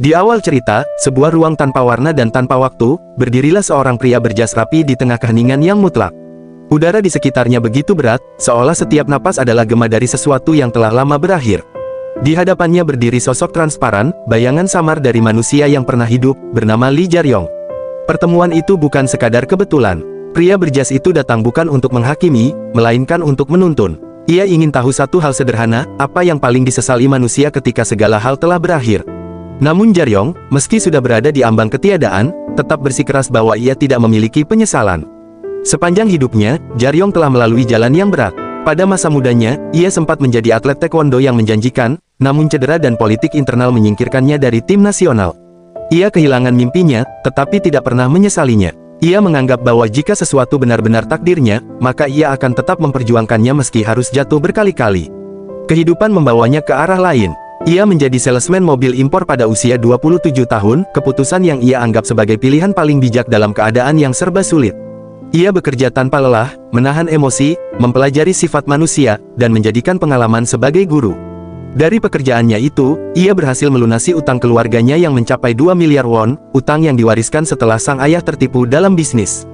Di awal cerita, sebuah ruang tanpa warna dan tanpa waktu, berdirilah seorang pria berjas rapi di tengah keheningan yang mutlak. Udara di sekitarnya begitu berat, seolah setiap napas adalah gema dari sesuatu yang telah lama berakhir. Di hadapannya berdiri sosok transparan, bayangan samar dari manusia yang pernah hidup, bernama Lee Jaryong. Pertemuan itu bukan sekadar kebetulan. Pria berjas itu datang bukan untuk menghakimi, melainkan untuk menuntun. Ia ingin tahu satu hal sederhana, apa yang paling disesali manusia ketika segala hal telah berakhir. Namun Jaryong, meski sudah berada di ambang ketiadaan, tetap bersikeras bahwa ia tidak memiliki penyesalan. Sepanjang hidupnya, Jaryong telah melalui jalan yang berat. Pada masa mudanya, ia sempat menjadi atlet taekwondo yang menjanjikan, namun cedera dan politik internal menyingkirkannya dari tim nasional. Ia kehilangan mimpinya, tetapi tidak pernah menyesalinya. Ia menganggap bahwa jika sesuatu benar-benar takdirnya, maka ia akan tetap memperjuangkannya meski harus jatuh berkali-kali. Kehidupan membawanya ke arah lain. Ia menjadi salesman mobil impor pada usia 27 tahun, keputusan yang ia anggap sebagai pilihan paling bijak dalam keadaan yang serba sulit. Ia bekerja tanpa lelah, menahan emosi, mempelajari sifat manusia, dan menjadikan pengalaman sebagai guru. Dari pekerjaannya itu, ia berhasil melunasi utang keluarganya yang mencapai 2 miliar won, utang yang diwariskan setelah sang ayah tertipu dalam bisnis.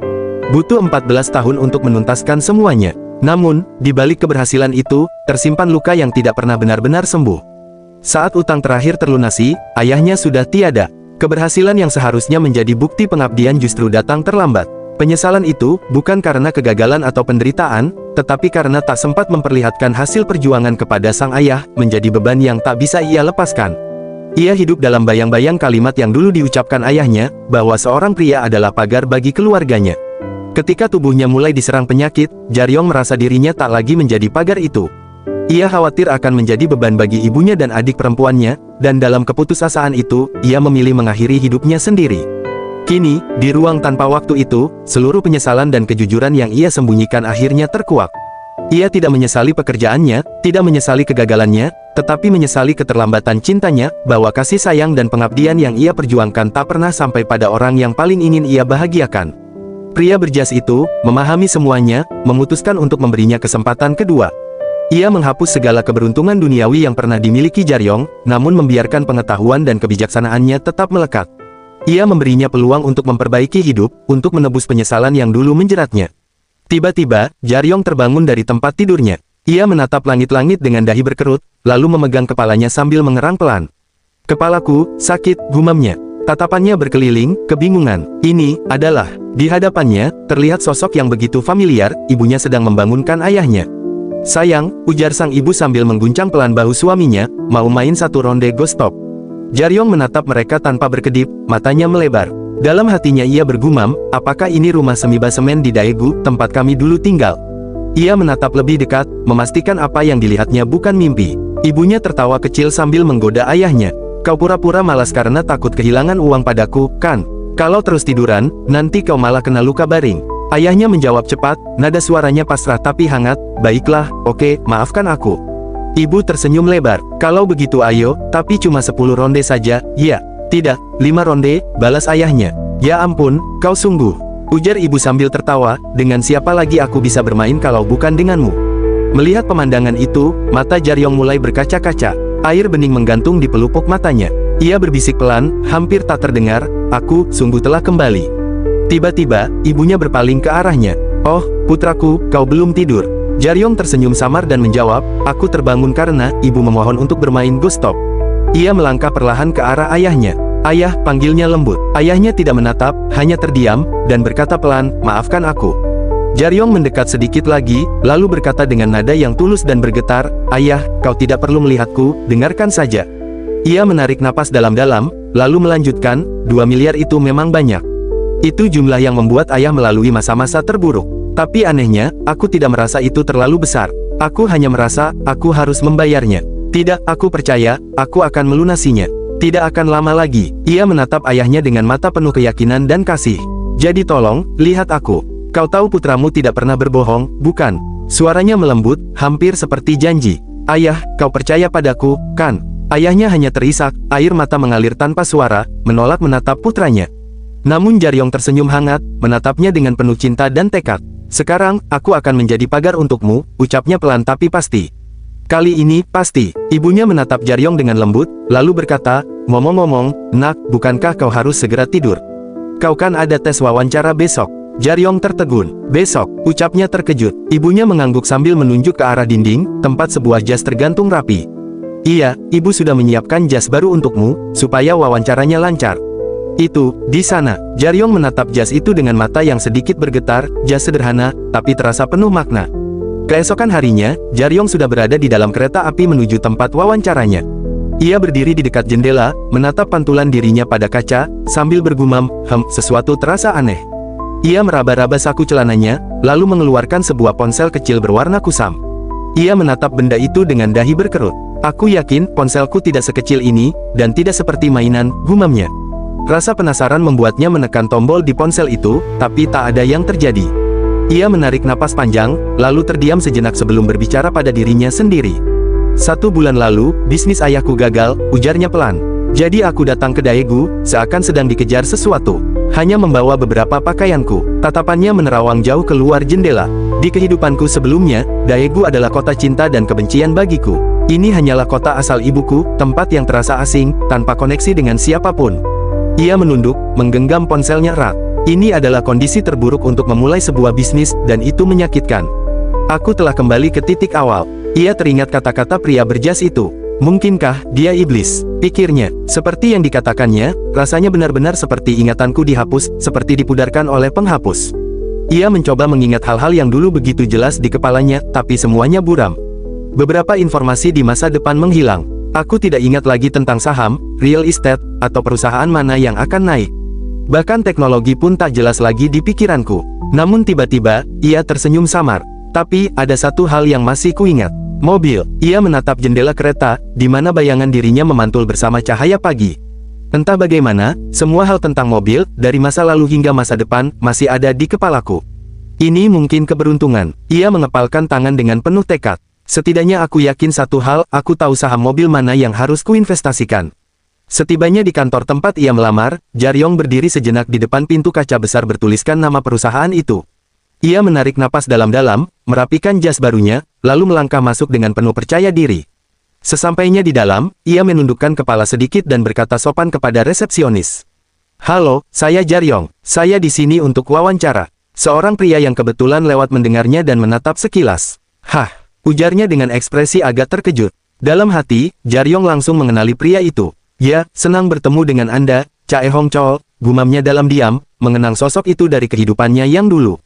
Butuh 14 tahun untuk menuntaskan semuanya. Namun, di balik keberhasilan itu, tersimpan luka yang tidak pernah benar-benar sembuh. Saat utang terakhir terlunasi, ayahnya sudah tiada. Keberhasilan yang seharusnya menjadi bukti pengabdian justru datang terlambat. Penyesalan itu, bukan karena kegagalan atau penderitaan, tetapi karena tak sempat memperlihatkan hasil perjuangan kepada sang ayah, menjadi beban yang tak bisa ia lepaskan. Ia hidup dalam bayang-bayang kalimat yang dulu diucapkan ayahnya, bahwa seorang pria adalah pagar bagi keluarganya. Ketika tubuhnya mulai diserang penyakit, Jaryong merasa dirinya tak lagi menjadi pagar itu. Ia khawatir akan menjadi beban bagi ibunya dan adik perempuannya, dan dalam keputusasaan itu, ia memilih mengakhiri hidupnya sendiri. Kini, di ruang tanpa waktu itu, seluruh penyesalan dan kejujuran yang ia sembunyikan akhirnya terkuak. Ia tidak menyesali pekerjaannya, tidak menyesali kegagalannya, tetapi menyesali keterlambatan cintanya, bahwa kasih sayang dan pengabdian yang ia perjuangkan tak pernah sampai pada orang yang paling ingin ia bahagiakan. Pria berjas itu, memahami semuanya, memutuskan untuk memberinya kesempatan kedua. Ia menghapus segala keberuntungan duniawi yang pernah dimiliki Jaryong, namun membiarkan pengetahuan dan kebijaksanaannya tetap melekat. Ia memberinya peluang untuk memperbaiki hidup, untuk menebus penyesalan yang dulu menjeratnya. Tiba-tiba, Jaryong terbangun dari tempat tidurnya. Ia menatap langit-langit dengan dahi berkerut, lalu memegang kepalanya sambil mengerang pelan. "Kepalaku sakit," gumamnya. Tatapannya berkeliling, kebingungan. Ini adalah, di hadapannya, terlihat sosok yang begitu familiar, ibunya sedang membangunkan ayahnya. "Sayang," ujar sang ibu sambil mengguncang pelan bahu suaminya, "mau main satu ronde Ghost Stop?" Jaryong menatap mereka tanpa berkedip, matanya melebar. Dalam hatinya ia bergumam, apakah ini rumah semi basemen di Daegu, tempat kami dulu tinggal? Ia menatap lebih dekat, memastikan apa yang dilihatnya bukan mimpi. Ibunya tertawa kecil sambil menggoda ayahnya. "Kau pura-pura malas karena takut kehilangan uang padaku, kan? Kalau terus tiduran, nanti kau malah kena luka baring." Ayahnya menjawab cepat, nada suaranya pasrah tapi hangat, "Baiklah, oke, maafkan aku." Ibu tersenyum lebar, "Kalau begitu ayo, tapi cuma 10 ronde saja." "Ya." "Tidak, 5 ronde," balas ayahnya. "Ya ampun, kau sungguh," ujar ibu sambil tertawa, "dengan siapa lagi aku bisa bermain kalau bukan denganmu?" Melihat pemandangan itu, mata Jaryong mulai berkaca-kaca. Air bening menggantung di pelupuk matanya. Ia berbisik pelan, hampir tak terdengar, "Aku, sungguh telah kembali." Tiba-tiba, ibunya berpaling ke arahnya. "Oh, putraku, kau belum tidur." Jaryong tersenyum samar dan menjawab, "Aku terbangun karena ibu memohon untuk bermain Ghost Stop." Ia melangkah perlahan ke arah ayahnya. "Ayah," panggilnya lembut. Ayahnya tidak menatap, hanya terdiam, dan berkata pelan, "Maafkan aku." Jaryong mendekat sedikit lagi, lalu berkata dengan nada yang tulus dan bergetar, "Ayah, kau tidak perlu melihatku, dengarkan saja." Ia menarik napas dalam-dalam, lalu melanjutkan, 2 miliar itu memang banyak. Itu jumlah yang membuat ayah melalui masa-masa terburuk. Tapi anehnya, aku tidak merasa itu terlalu besar. Aku hanya merasa, aku harus membayarnya. Tidak, aku percaya, aku akan melunasinya. Tidak akan lama lagi. Ia menatap ayahnya dengan mata penuh keyakinan dan kasih. "Jadi tolong, lihat aku. Kau tahu putramu tidak pernah berbohong, bukan?" Suaranya melembut, hampir seperti janji. "Ayah, kau percaya padaku, kan?" Ayahnya hanya terisak, air mata mengalir tanpa suara, menolak menatap putranya. Namun Jaryong tersenyum hangat, menatapnya dengan penuh cinta dan tekad. "Sekarang, aku akan menjadi pagar untukmu," ucapnya pelan tapi pasti. Kali ini, pasti. Ibunya menatap Jaryong dengan lembut, lalu berkata, ngomong-ngomong, nak, bukankah kau harus segera tidur? Kau kan ada tes wawancara besok. Jaryong tertegun. Besok, ucapnya terkejut. Ibunya mengangguk sambil menunjuk ke arah dinding, tempat sebuah jas tergantung rapi. Iya, ibu sudah menyiapkan jas baru untukmu, supaya wawancaranya lancar. Itu, di sana. Jaryong menatap jas itu dengan mata yang sedikit bergetar, jas sederhana, tapi terasa penuh makna. Keesokan harinya, Jaryong sudah berada di dalam kereta api menuju tempat wawancaranya. Ia berdiri di dekat jendela, menatap pantulan dirinya pada kaca, sambil bergumam, sesuatu terasa aneh. Ia meraba-raba saku celananya, lalu mengeluarkan sebuah ponsel kecil berwarna kusam. Ia menatap benda itu dengan dahi berkerut. Aku yakin ponselku tidak sekecil ini, dan tidak seperti mainan, gumamnya. Rasa penasaran membuatnya menekan tombol di ponsel itu, tapi tak ada yang terjadi. Ia menarik napas panjang, lalu terdiam sejenak sebelum berbicara pada dirinya sendiri. 1 bulan lalu, bisnis ayahku gagal, ujarnya pelan. Jadi aku datang ke Daegu, seakan sedang dikejar sesuatu. Hanya membawa beberapa pakaianku. Tatapannya menerawang jauh keluar jendela. Di kehidupanku sebelumnya, Daegu adalah kota cinta dan kebencian bagiku. Ini hanyalah kota asal ibuku, tempat yang terasa asing, tanpa koneksi dengan siapapun. Ia menunduk, menggenggam ponselnya erat. Ini adalah kondisi terburuk untuk memulai sebuah bisnis, dan itu menyakitkan. Aku telah kembali ke titik awal. Ia teringat kata-kata pria berjas itu. Mungkinkah dia iblis? Pikirnya. Seperti yang dikatakannya, rasanya benar-benar seperti ingatanku dihapus, seperti dipudarkan oleh penghapus. Ia mencoba mengingat hal-hal yang dulu begitu jelas di kepalanya, tapi semuanya buram. Beberapa informasi di masa depan menghilang. Aku tidak ingat lagi tentang saham, real estate, atau perusahaan mana yang akan naik. Bahkan teknologi pun tak jelas lagi di pikiranku. Namun tiba-tiba, ia tersenyum samar. Tapi, ada satu hal yang masih kuingat. Mobil. Ia menatap jendela kereta, di mana bayangan dirinya memantul bersama cahaya pagi. Entah bagaimana, semua hal tentang mobil, dari masa lalu hingga masa depan, masih ada di kepalaku. Ini mungkin keberuntungan. Ia mengepalkan tangan dengan penuh tekad. Setidaknya aku yakin satu hal, aku tahu saham mobil mana yang harus kuinvestasikan. Setibanya di kantor tempat ia melamar, Jaryong berdiri sejenak di depan pintu kaca besar bertuliskan nama perusahaan itu. Ia menarik napas dalam-dalam, merapikan jas barunya, lalu melangkah masuk dengan penuh percaya diri. Sesampainya di dalam, ia menundukkan kepala sedikit dan berkata sopan kepada resepsionis. Halo, saya Jaryong. Saya di sini untuk wawancara. Seorang pria yang kebetulan lewat mendengarnya dan menatap sekilas. Hah, ujarnya dengan ekspresi agak terkejut. Dalam hati, Jaryong langsung mengenali pria itu. Ya, senang bertemu dengan Anda, Chae Hong Chol, gumamnya dalam diam, mengenang sosok itu dari kehidupannya yang dulu.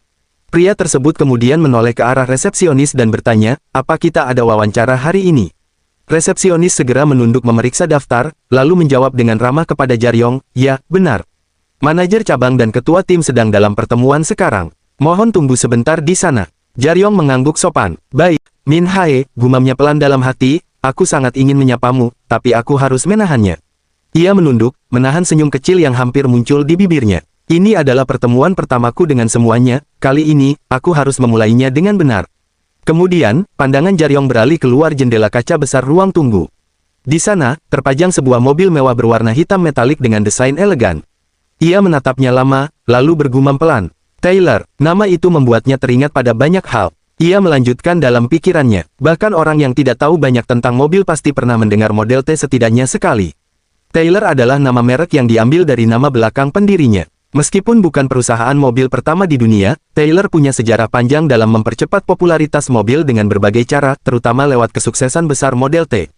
Pria tersebut kemudian menoleh ke arah resepsionis dan bertanya, apa kita ada wawancara hari ini? Resepsionis segera menunduk memeriksa daftar, lalu menjawab dengan ramah kepada Jaryong, ya, benar. Manajer cabang dan ketua tim sedang dalam pertemuan sekarang. Mohon tunggu sebentar di sana. Jaryong mengangguk sopan. Baik, Min Hae, gumamnya pelan dalam hati, aku sangat ingin menyapamu, tapi aku harus menahannya. Ia menunduk, menahan senyum kecil yang hampir muncul di bibirnya. Ini adalah pertemuan pertamaku dengan semuanya, kali ini, aku harus memulainya dengan benar. Kemudian, pandangan Jaryong beralih keluar jendela kaca besar ruang tunggu. Di sana, terpajang sebuah mobil mewah berwarna hitam metalik dengan desain elegan. Ia menatapnya lama, lalu bergumam pelan. Taylor, nama itu membuatnya teringat pada banyak hal. Ia melanjutkan dalam pikirannya, bahkan orang yang tidak tahu banyak tentang mobil pasti pernah mendengar model T setidaknya sekali. Taylor adalah nama merek yang diambil dari nama belakang pendirinya. Meskipun bukan perusahaan mobil pertama di dunia, Taylor punya sejarah panjang dalam mempercepat popularitas mobil dengan berbagai cara, terutama lewat kesuksesan besar model T.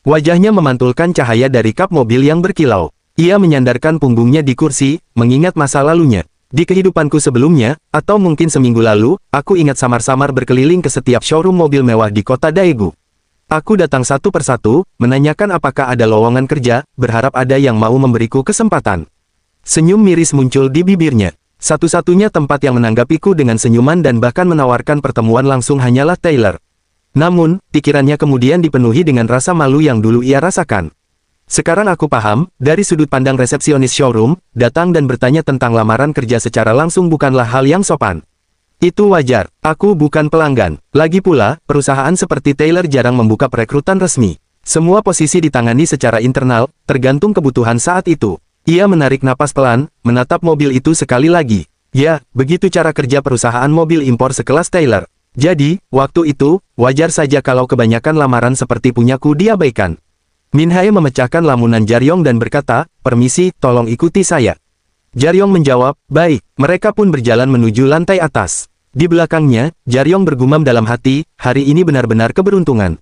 Wajahnya memantulkan cahaya dari kap mobil yang berkilau. Ia menyandarkan punggungnya di kursi, mengingat masa lalunya. Di kehidupanku sebelumnya, atau mungkin seminggu lalu, aku ingat samar-samar berkeliling ke setiap showroom mobil mewah di kota Daegu. Aku datang satu persatu, menanyakan apakah ada lowongan kerja, berharap ada yang mau memberiku kesempatan. Senyum miris muncul di bibirnya. Satu-satunya tempat yang menanggapiku dengan senyuman dan bahkan menawarkan pertemuan langsung hanyalah Taylor. Namun, pikirannya kemudian dipenuhi dengan rasa malu yang dulu ia rasakan. Sekarang aku paham, dari sudut pandang resepsionis showroom, datang dan bertanya tentang lamaran kerja secara langsung bukanlah hal yang sopan. Itu wajar, aku bukan pelanggan. Lagi pula, perusahaan seperti Taylor jarang membuka perekrutan resmi. Semua posisi ditangani secara internal, tergantung kebutuhan saat itu. Ia menarik napas pelan, menatap mobil itu sekali lagi. Ya, begitu cara kerja perusahaan mobil impor sekelas Taylor. Jadi, waktu itu, wajar saja kalau kebanyakan lamaran seperti punyaku diabaikan. Min Hae memecahkan lamunan Jaryong dan berkata, "Permisi, tolong ikuti saya." Jaryong menjawab, "Baik." Mereka pun berjalan menuju lantai atas. Di belakangnya, Jaryong bergumam dalam hati, "Hari ini benar-benar keberuntungan."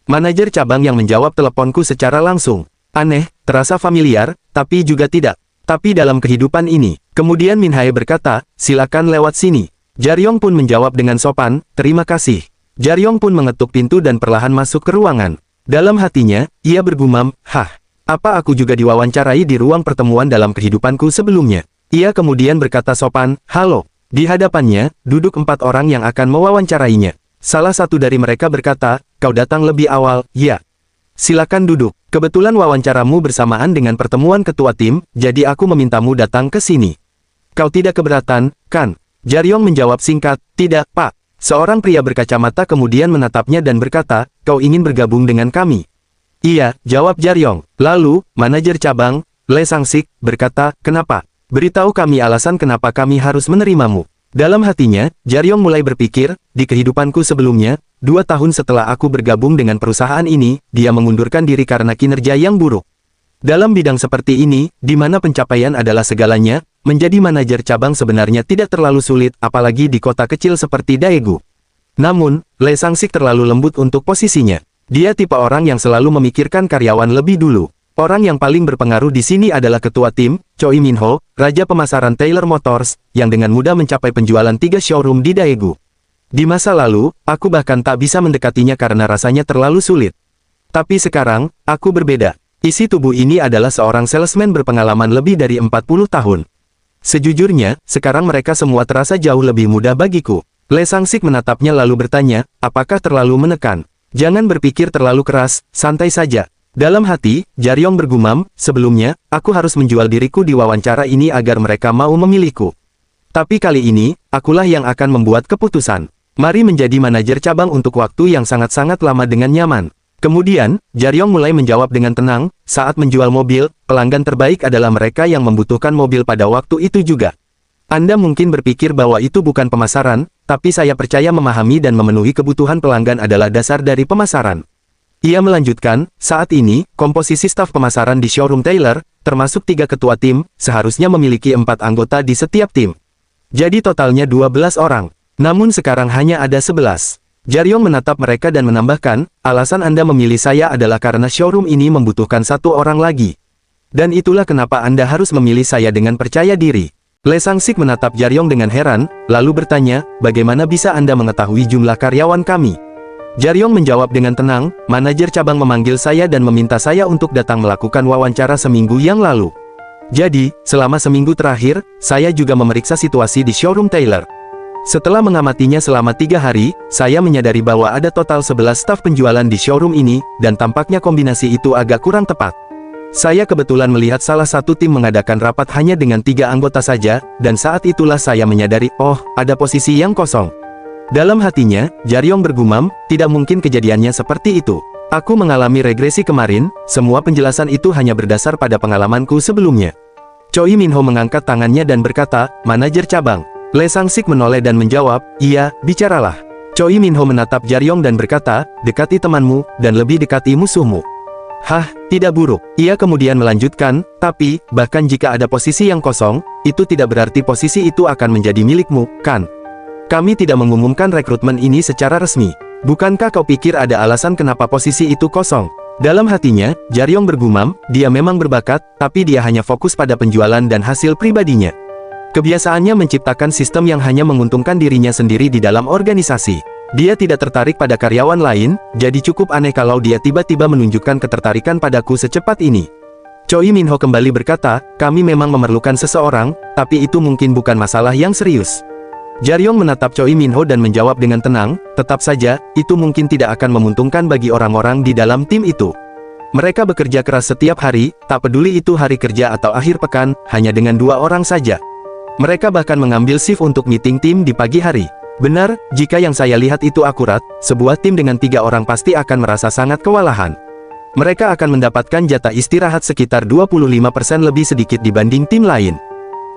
Manajer cabang yang menjawab teleponku secara langsung. Aneh, terasa familiar, tapi juga tidak. Tapi dalam kehidupan ini. Kemudian Min Hae berkata, "Silakan lewat sini." Jaryong pun menjawab dengan sopan, "Terima kasih." Jaryong pun mengetuk pintu dan perlahan masuk ke ruangan. Dalam hatinya, ia bergumam, "Hah, apa aku juga diwawancarai di ruang pertemuan dalam kehidupanku sebelumnya?" Ia kemudian berkata sopan, "Halo." Di hadapannya, duduk 4 orang yang akan mewawancarainya. Salah satu dari mereka berkata, "Kau datang lebih awal." "Ya." "Silakan duduk. Kebetulan wawancaramu bersamaan dengan pertemuan ketua tim, jadi aku memintamu datang ke sini. Kau tidak keberatan, kan?" Jaryong menjawab singkat, "Tidak, Pak." Seorang pria berkacamata kemudian menatapnya dan berkata, "Kau ingin bergabung dengan kami?" "Iya," jawab Jaryong. Lalu, manajer cabang, Lee Sang-sik, berkata, "Kenapa? Beritahu kami alasan kenapa kami harus menerimamu." Dalam hatinya, Jaryong mulai berpikir, di kehidupanku sebelumnya, 2 tahun setelah aku bergabung dengan perusahaan ini, dia mengundurkan diri karena kinerja yang buruk. Dalam bidang seperti ini, di mana pencapaian adalah segalanya, menjadi manajer cabang sebenarnya tidak terlalu sulit, apalagi di kota kecil seperti Daegu. Namun, Lee Sang-sik terlalu lembut untuk posisinya. Dia tipe orang yang selalu memikirkan karyawan lebih dulu. Orang yang paling berpengaruh di sini adalah ketua tim, Choi Min-ho, raja pemasaran Taylor Motors, yang dengan mudah mencapai penjualan 3 showroom di Daegu. Di masa lalu, aku bahkan tak bisa mendekatinya karena rasanya terlalu sulit. Tapi sekarang, aku berbeda. Isi tubuh ini adalah seorang salesman berpengalaman lebih dari 40 tahun. Sejujurnya, sekarang mereka semua terasa jauh lebih mudah bagiku. Lee Sang-sik menatapnya lalu bertanya, "Apakah terlalu menekan?" "Jangan berpikir terlalu keras, santai saja." Dalam hati, Jaryong bergumam, "Sebelumnya, aku harus menjual diriku di wawancara ini agar mereka mau memilihku. Tapi kali ini, akulah yang akan membuat keputusan. Mari menjadi manajer cabang untuk waktu yang sangat-sangat lama dengan nyaman." Kemudian, Jaryong mulai menjawab dengan tenang, "Saat menjual mobil, pelanggan terbaik adalah mereka yang membutuhkan mobil pada waktu itu juga. Anda mungkin berpikir bahwa itu bukan pemasaran, tapi saya percaya memahami dan memenuhi kebutuhan pelanggan adalah dasar dari pemasaran." Ia melanjutkan, "Saat ini, komposisi staf pemasaran di showroom Taylor, termasuk 3 ketua tim, seharusnya memiliki 4 anggota di setiap tim. Jadi totalnya 12 orang. Namun sekarang hanya ada 11. Jaryong menatap mereka dan menambahkan, "Alasan Anda memilih saya adalah karena showroom ini membutuhkan 1 orang lagi. Dan itulah kenapa Anda harus memilih saya dengan percaya diri." Lee Sang-sik menatap Jaryong dengan heran, lalu bertanya, "Bagaimana bisa Anda mengetahui jumlah karyawan kami?" Jaryong menjawab dengan tenang, "Manajer cabang memanggil saya dan meminta saya untuk datang melakukan wawancara seminggu yang lalu. Jadi, selama seminggu terakhir, saya juga memeriksa situasi di showroom Taylor. Setelah mengamatinya selama 3 hari, saya menyadari bahwa ada total 11 staf penjualan di showroom ini, dan tampaknya kombinasi itu agak kurang tepat. Saya kebetulan melihat salah satu tim mengadakan rapat hanya dengan 3 anggota saja, dan saat itulah saya menyadari, oh, ada posisi yang kosong." Dalam hatinya, Jaryong bergumam, "Tidak mungkin kejadiannya seperti itu. Aku mengalami regresi kemarin, semua penjelasan itu hanya berdasar pada pengalamanku sebelumnya." Choi Min-ho mengangkat tangannya dan berkata, "Manajer cabang." Lee Sang-sik menoleh dan menjawab, "Iya, bicaralah." Choi Min-ho menatap Jaryong dan berkata, "Dekati temanmu, dan lebih dekati musuhmu." "Hah, tidak buruk." Ia kemudian melanjutkan, "Tapi, bahkan jika ada posisi yang kosong, itu tidak berarti posisi itu akan menjadi milikmu, kan? Kami tidak mengumumkan rekrutmen ini secara resmi. Bukankah kau pikir ada alasan kenapa posisi itu kosong?" Dalam hatinya, Jaryong bergumam, dia memang berbakat, tapi dia hanya fokus pada penjualan dan hasil pribadinya. Kebiasaannya menciptakan sistem yang hanya menguntungkan dirinya sendiri di dalam organisasi. Dia tidak tertarik pada karyawan lain, jadi cukup aneh kalau dia tiba-tiba menunjukkan ketertarikan padaku secepat ini. Choi Min-ho kembali berkata, "Kami memang memerlukan seseorang, tapi itu mungkin bukan masalah yang serius." Jaryong menatap Choi Min-ho dan menjawab dengan tenang, "Tetap saja, itu mungkin tidak akan menguntungkan bagi orang-orang di dalam tim itu. Mereka bekerja keras setiap hari, tak peduli itu hari kerja atau akhir pekan, hanya dengan 2 orang saja. Mereka bahkan mengambil shift untuk meeting tim di pagi hari. Benar, jika yang saya lihat itu akurat, sebuah tim dengan 3 orang pasti akan merasa sangat kewalahan. Mereka akan mendapatkan jatah istirahat sekitar 25% lebih sedikit dibanding tim lain."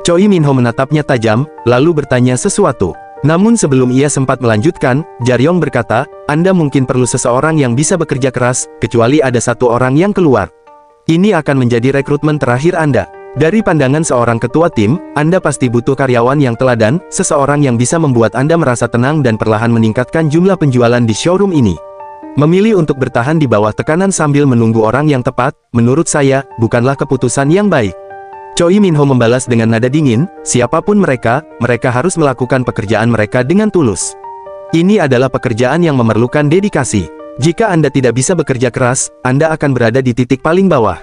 Choi Min-ho menatapnya tajam, lalu bertanya sesuatu. Namun sebelum ia sempat melanjutkan, Jaryong berkata, Anda mungkin perlu seseorang yang bisa bekerja keras, kecuali ada satu orang yang keluar. Ini akan menjadi rekrutmen terakhir Anda. Dari pandangan seorang ketua tim, Anda pasti butuh karyawan yang teladan, seseorang yang bisa membuat Anda merasa tenang dan perlahan meningkatkan jumlah penjualan di showroom ini. Memilih untuk bertahan di bawah tekanan sambil menunggu orang yang tepat, menurut saya, bukanlah keputusan yang baik. Choi Minho membalas dengan nada dingin, siapapun mereka harus melakukan pekerjaan mereka dengan tulus. Ini adalah pekerjaan yang memerlukan dedikasi. Jika Anda tidak bisa bekerja keras, Anda akan berada di titik paling bawah.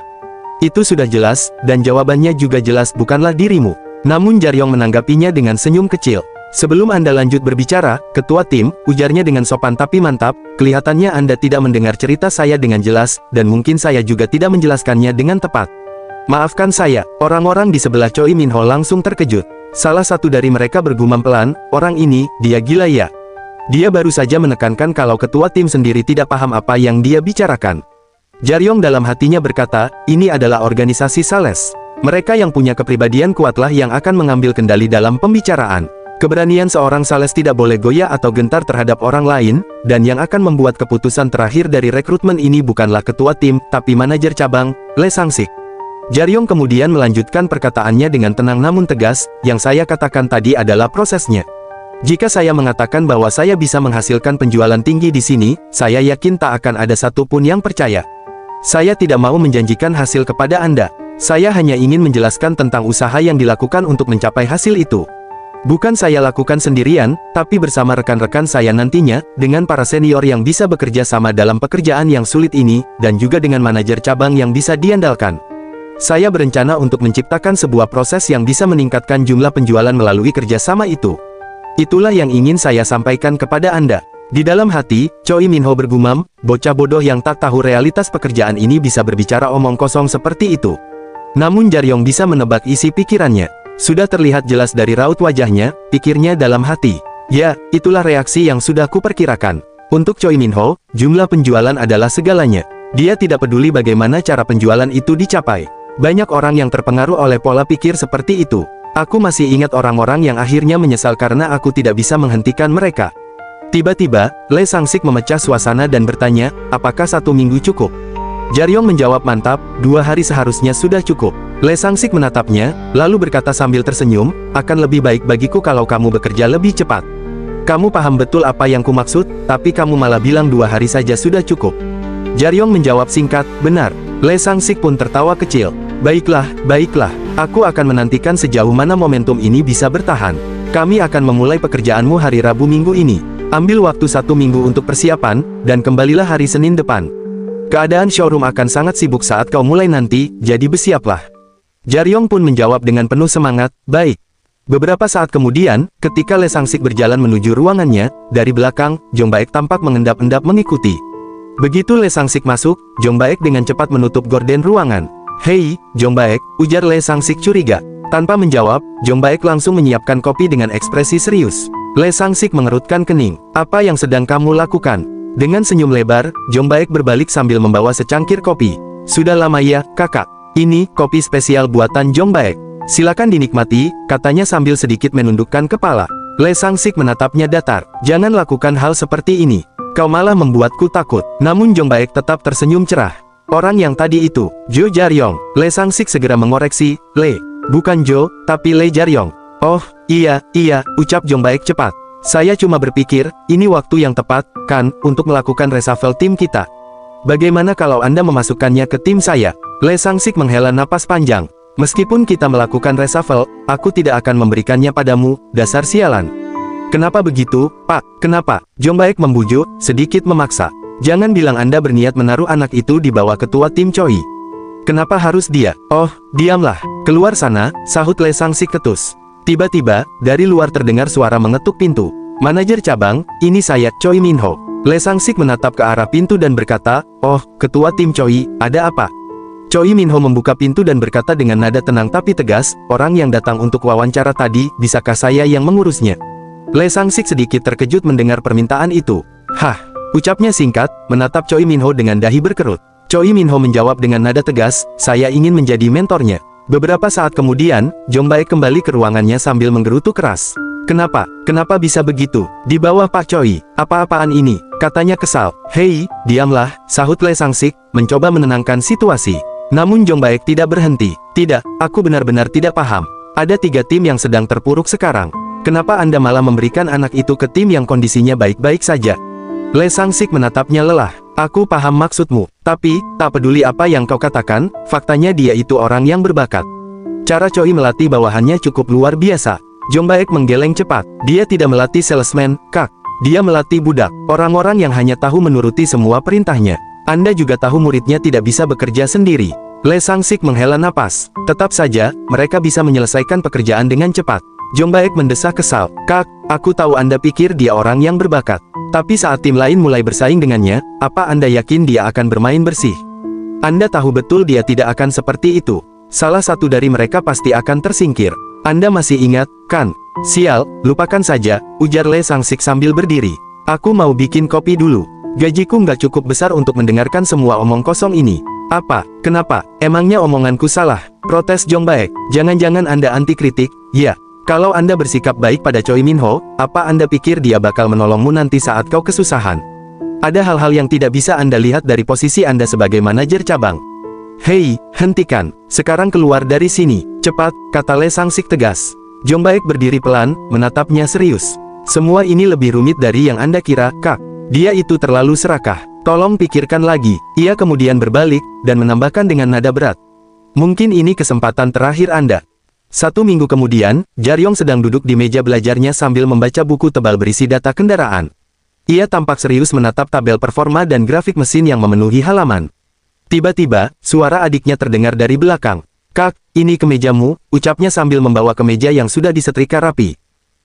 Itu sudah jelas, dan jawabannya juga jelas bukanlah dirimu. Namun Jaryong menanggapinya dengan senyum kecil. Sebelum Anda lanjut berbicara, ketua tim, ujarnya dengan sopan tapi mantap, kelihatannya Anda tidak mendengar cerita saya dengan jelas, dan mungkin saya juga tidak menjelaskannya dengan tepat. Maafkan saya, orang-orang di sebelah Choi Minho langsung terkejut. Salah satu dari mereka bergumam pelan, orang ini, dia gila ya. Dia baru saja menekankan kalau ketua tim sendiri tidak paham apa yang dia bicarakan. Jaryong dalam hatinya berkata, ini adalah organisasi sales. Mereka yang punya kepribadian kuatlah yang akan mengambil kendali dalam pembicaraan. Keberanian seorang sales tidak boleh goyah atau gentar terhadap orang lain, dan yang akan membuat keputusan terakhir dari rekrutmen ini bukanlah ketua tim, tapi manajer cabang, Lee Sang-sik. Jaryong kemudian melanjutkan perkataannya dengan tenang namun tegas, yang saya katakan tadi adalah prosesnya. Jika saya mengatakan bahwa saya bisa menghasilkan penjualan tinggi di sini, saya yakin tak akan ada satupun yang percaya. Saya tidak mau menjanjikan hasil kepada Anda. Saya hanya ingin menjelaskan tentang usaha yang dilakukan untuk mencapai hasil itu. Bukan saya lakukan sendirian, tapi bersama rekan-rekan saya nantinya, dengan para senior yang bisa bekerja sama dalam pekerjaan yang sulit ini, dan juga dengan manajer cabang yang bisa diandalkan. Saya berencana untuk menciptakan sebuah proses yang bisa meningkatkan jumlah penjualan melalui kerjasama itu. Itulah yang ingin saya sampaikan kepada Anda. Di dalam hati, Choi Minho bergumam, bocah bodoh yang tak tahu realitas pekerjaan ini bisa berbicara omong kosong seperti itu. Namun Jaryong bisa menebak isi pikirannya. Sudah terlihat jelas dari raut wajahnya, pikirnya dalam hati. Ya, itulah reaksi yang sudah kuperkirakan. Untuk Choi Minho, jumlah penjualan adalah segalanya. Dia tidak peduli bagaimana cara penjualan itu dicapai. Banyak orang yang terpengaruh oleh pola pikir seperti itu. Aku masih ingat orang-orang yang akhirnya menyesal karena aku tidak bisa menghentikan mereka. Tiba-tiba, Lee Sang-sik memecah suasana dan bertanya, apakah 1 minggu cukup? Jaryong menjawab mantap, 2 hari seharusnya sudah cukup. Lee Sang-sik menatapnya, lalu berkata sambil tersenyum, akan lebih baik bagiku kalau kamu bekerja lebih cepat. Kamu paham betul apa yang kumaksud, tapi kamu malah bilang 2 hari saja sudah cukup. Jaryong menjawab singkat, benar. Lee Sang-sik pun tertawa kecil. Baiklah, aku akan menantikan sejauh mana momentum ini bisa bertahan. Kami akan memulai pekerjaanmu hari Rabu minggu ini. Ambil waktu 1 minggu untuk persiapan, dan kembalilah hari Senin depan. Keadaan showroom akan sangat sibuk saat kau mulai nanti, jadi bersiaplah. Jaryong pun menjawab dengan penuh semangat, baik. Beberapa saat kemudian, ketika Lee Sang-sik berjalan menuju ruangannya, dari belakang, Jong Baek tampak mengendap-endap mengikuti. Begitu Lee Sang-sik masuk, Jong Baek dengan cepat menutup gorden ruangan. Hei, Jong Baek, ujar Lee Sang-sik curiga. Tanpa menjawab, Jong Baek langsung menyiapkan kopi dengan ekspresi serius. Lee Sang-sik mengerutkan kening. Apa yang sedang kamu lakukan? Dengan senyum lebar, Jong Baek berbalik sambil membawa secangkir kopi. Sudah lama ya, kakak. Ini, kopi spesial buatan Jong Baek. Silakan dinikmati, katanya sambil sedikit menundukkan kepala. Lee Sang-sik menatapnya datar. Jangan lakukan hal seperti ini. Kau malah membuatku takut. Namun Jong Baek tetap tersenyum cerah. Orang yang tadi itu, Jo Jaryong. Lee Sang-sik segera mengoreksi, Lee. Bukan Jo, tapi Lee Jaryong. Oh, iya, ucap Jong Baek cepat. Saya cuma berpikir, ini waktu yang tepat, kan, untuk melakukan reshuffle tim kita. Bagaimana kalau Anda memasukkannya ke tim saya? Lee Sang-sik menghela napas panjang. Meskipun kita melakukan reshuffle, aku tidak akan memberikannya padamu, dasar sialan. Kenapa begitu, Pak? Kenapa? Jong Baek membujuk, sedikit memaksa. Jangan bilang Anda berniat menaruh anak itu di bawah ketua tim Choi. Kenapa harus dia? Oh, diamlah. Keluar sana, sahut Lee Sang-sik ketus. Tiba-tiba, dari luar terdengar suara mengetuk pintu. Manajer cabang, ini saya, Choi Minho. Lee Sang-sik menatap ke arah pintu dan berkata, oh, ketua tim Choi, ada apa? Choi Minho membuka pintu dan berkata dengan nada tenang tapi tegas, orang yang datang untuk wawancara tadi, bisakah saya yang mengurusnya? Lee Sang-sik sedikit terkejut mendengar permintaan itu. Hah, ucapnya singkat, menatap Choi Minho dengan dahi berkerut. Choi Minho menjawab dengan nada tegas, saya ingin menjadi mentornya. Beberapa saat kemudian, Jong Baek kembali ke ruangannya sambil menggerutu keras. Kenapa? Kenapa bisa begitu? Di bawah Pak Choi, apa-apaan ini? Katanya kesal. Hei, diamlah, sahut Lee Sang-sik, mencoba menenangkan situasi. Namun Jong Baek tidak berhenti. Tidak, aku benar-benar tidak paham. Ada 3 tim yang sedang terpuruk sekarang. Kenapa Anda malah memberikan anak itu ke tim yang kondisinya baik-baik saja? Lee Sang-sik menatapnya lelah. Aku paham maksudmu, tapi, tak peduli apa yang kau katakan, faktanya dia itu orang yang berbakat. Cara Choi melatih bawahannya cukup luar biasa. Jong Baek menggeleng cepat. Dia tidak melatih salesman, Kak. Dia melatih budak, orang-orang yang hanya tahu menuruti semua perintahnya. Anda juga tahu muridnya tidak bisa bekerja sendiri. Lee Sang-sik menghela napas. Tetap saja, mereka bisa menyelesaikan pekerjaan dengan cepat. Jong Baek mendesah kesal. Kak, aku tahu Anda pikir dia orang yang berbakat. Tapi saat tim lain mulai bersaing dengannya, apa Anda yakin dia akan bermain bersih? Anda tahu betul dia tidak akan seperti itu. Salah satu dari mereka pasti akan tersingkir. Anda masih ingat, kan? Sial, lupakan saja, ujar Lee Sang-sik sambil berdiri. Aku mau bikin kopi dulu. Gajiku nggak cukup besar untuk mendengarkan semua omong kosong ini. Apa? Kenapa? Emangnya omonganku salah? Protes Jong Baek. Jangan-jangan Anda anti kritik? Ya. Kalau Anda bersikap baik pada Choi Minho, apa Anda pikir dia bakal menolongmu nanti saat kau kesusahan? Ada hal-hal yang tidak bisa Anda lihat dari posisi Anda sebagai manajer cabang. Hei, hentikan. Sekarang keluar dari sini. Cepat, kata Lee Sang-sik tegas. Jong Baek berdiri pelan, menatapnya serius. Semua ini lebih rumit dari yang Anda kira, Kak. Dia itu terlalu serakah. Tolong pikirkan lagi. Ia kemudian berbalik, dan menambahkan dengan nada berat. Mungkin ini kesempatan terakhir Anda. 1 minggu kemudian, Jaryong sedang duduk di meja belajarnya sambil membaca buku tebal berisi data kendaraan. Ia tampak serius menatap tabel performa dan grafik mesin yang memenuhi halaman. Tiba-tiba, suara adiknya terdengar dari belakang. Kak, ini kemejamu, ucapnya sambil membawa kemeja yang sudah disetrika rapi.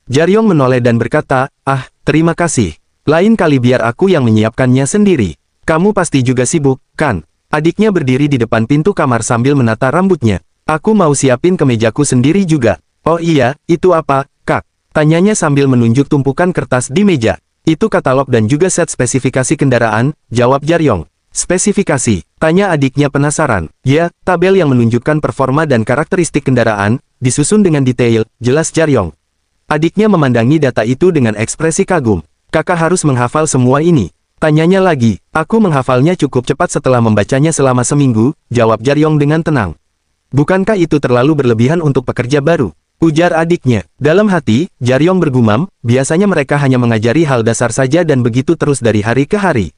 Jaryong menoleh dan berkata, ah, terima kasih. Lain kali biar aku yang menyiapkannya sendiri. Kamu pasti juga sibuk, kan? Adiknya berdiri di depan pintu kamar sambil menata rambutnya. Aku mau siapin kemejaku sendiri juga. Oh iya, itu apa, Kak? Tanyanya sambil menunjuk tumpukan kertas di meja. Itu katalog dan juga set spesifikasi kendaraan, jawab Jaryong. Spesifikasi, tanya adiknya penasaran. Ya, tabel yang menunjukkan performa dan karakteristik kendaraan, disusun dengan detail, jelas Jaryong. Adiknya memandangi data itu dengan ekspresi kagum. Kakak harus menghafal semua ini. Tanyanya lagi, aku menghafalnya cukup cepat setelah membacanya selama seminggu, jawab Jaryong dengan tenang. Bukankah itu terlalu berlebihan untuk pekerja baru? Ujar adiknya. Dalam hati, Jaryong bergumam, biasanya mereka hanya mengajari hal dasar saja dan begitu terus dari hari ke hari.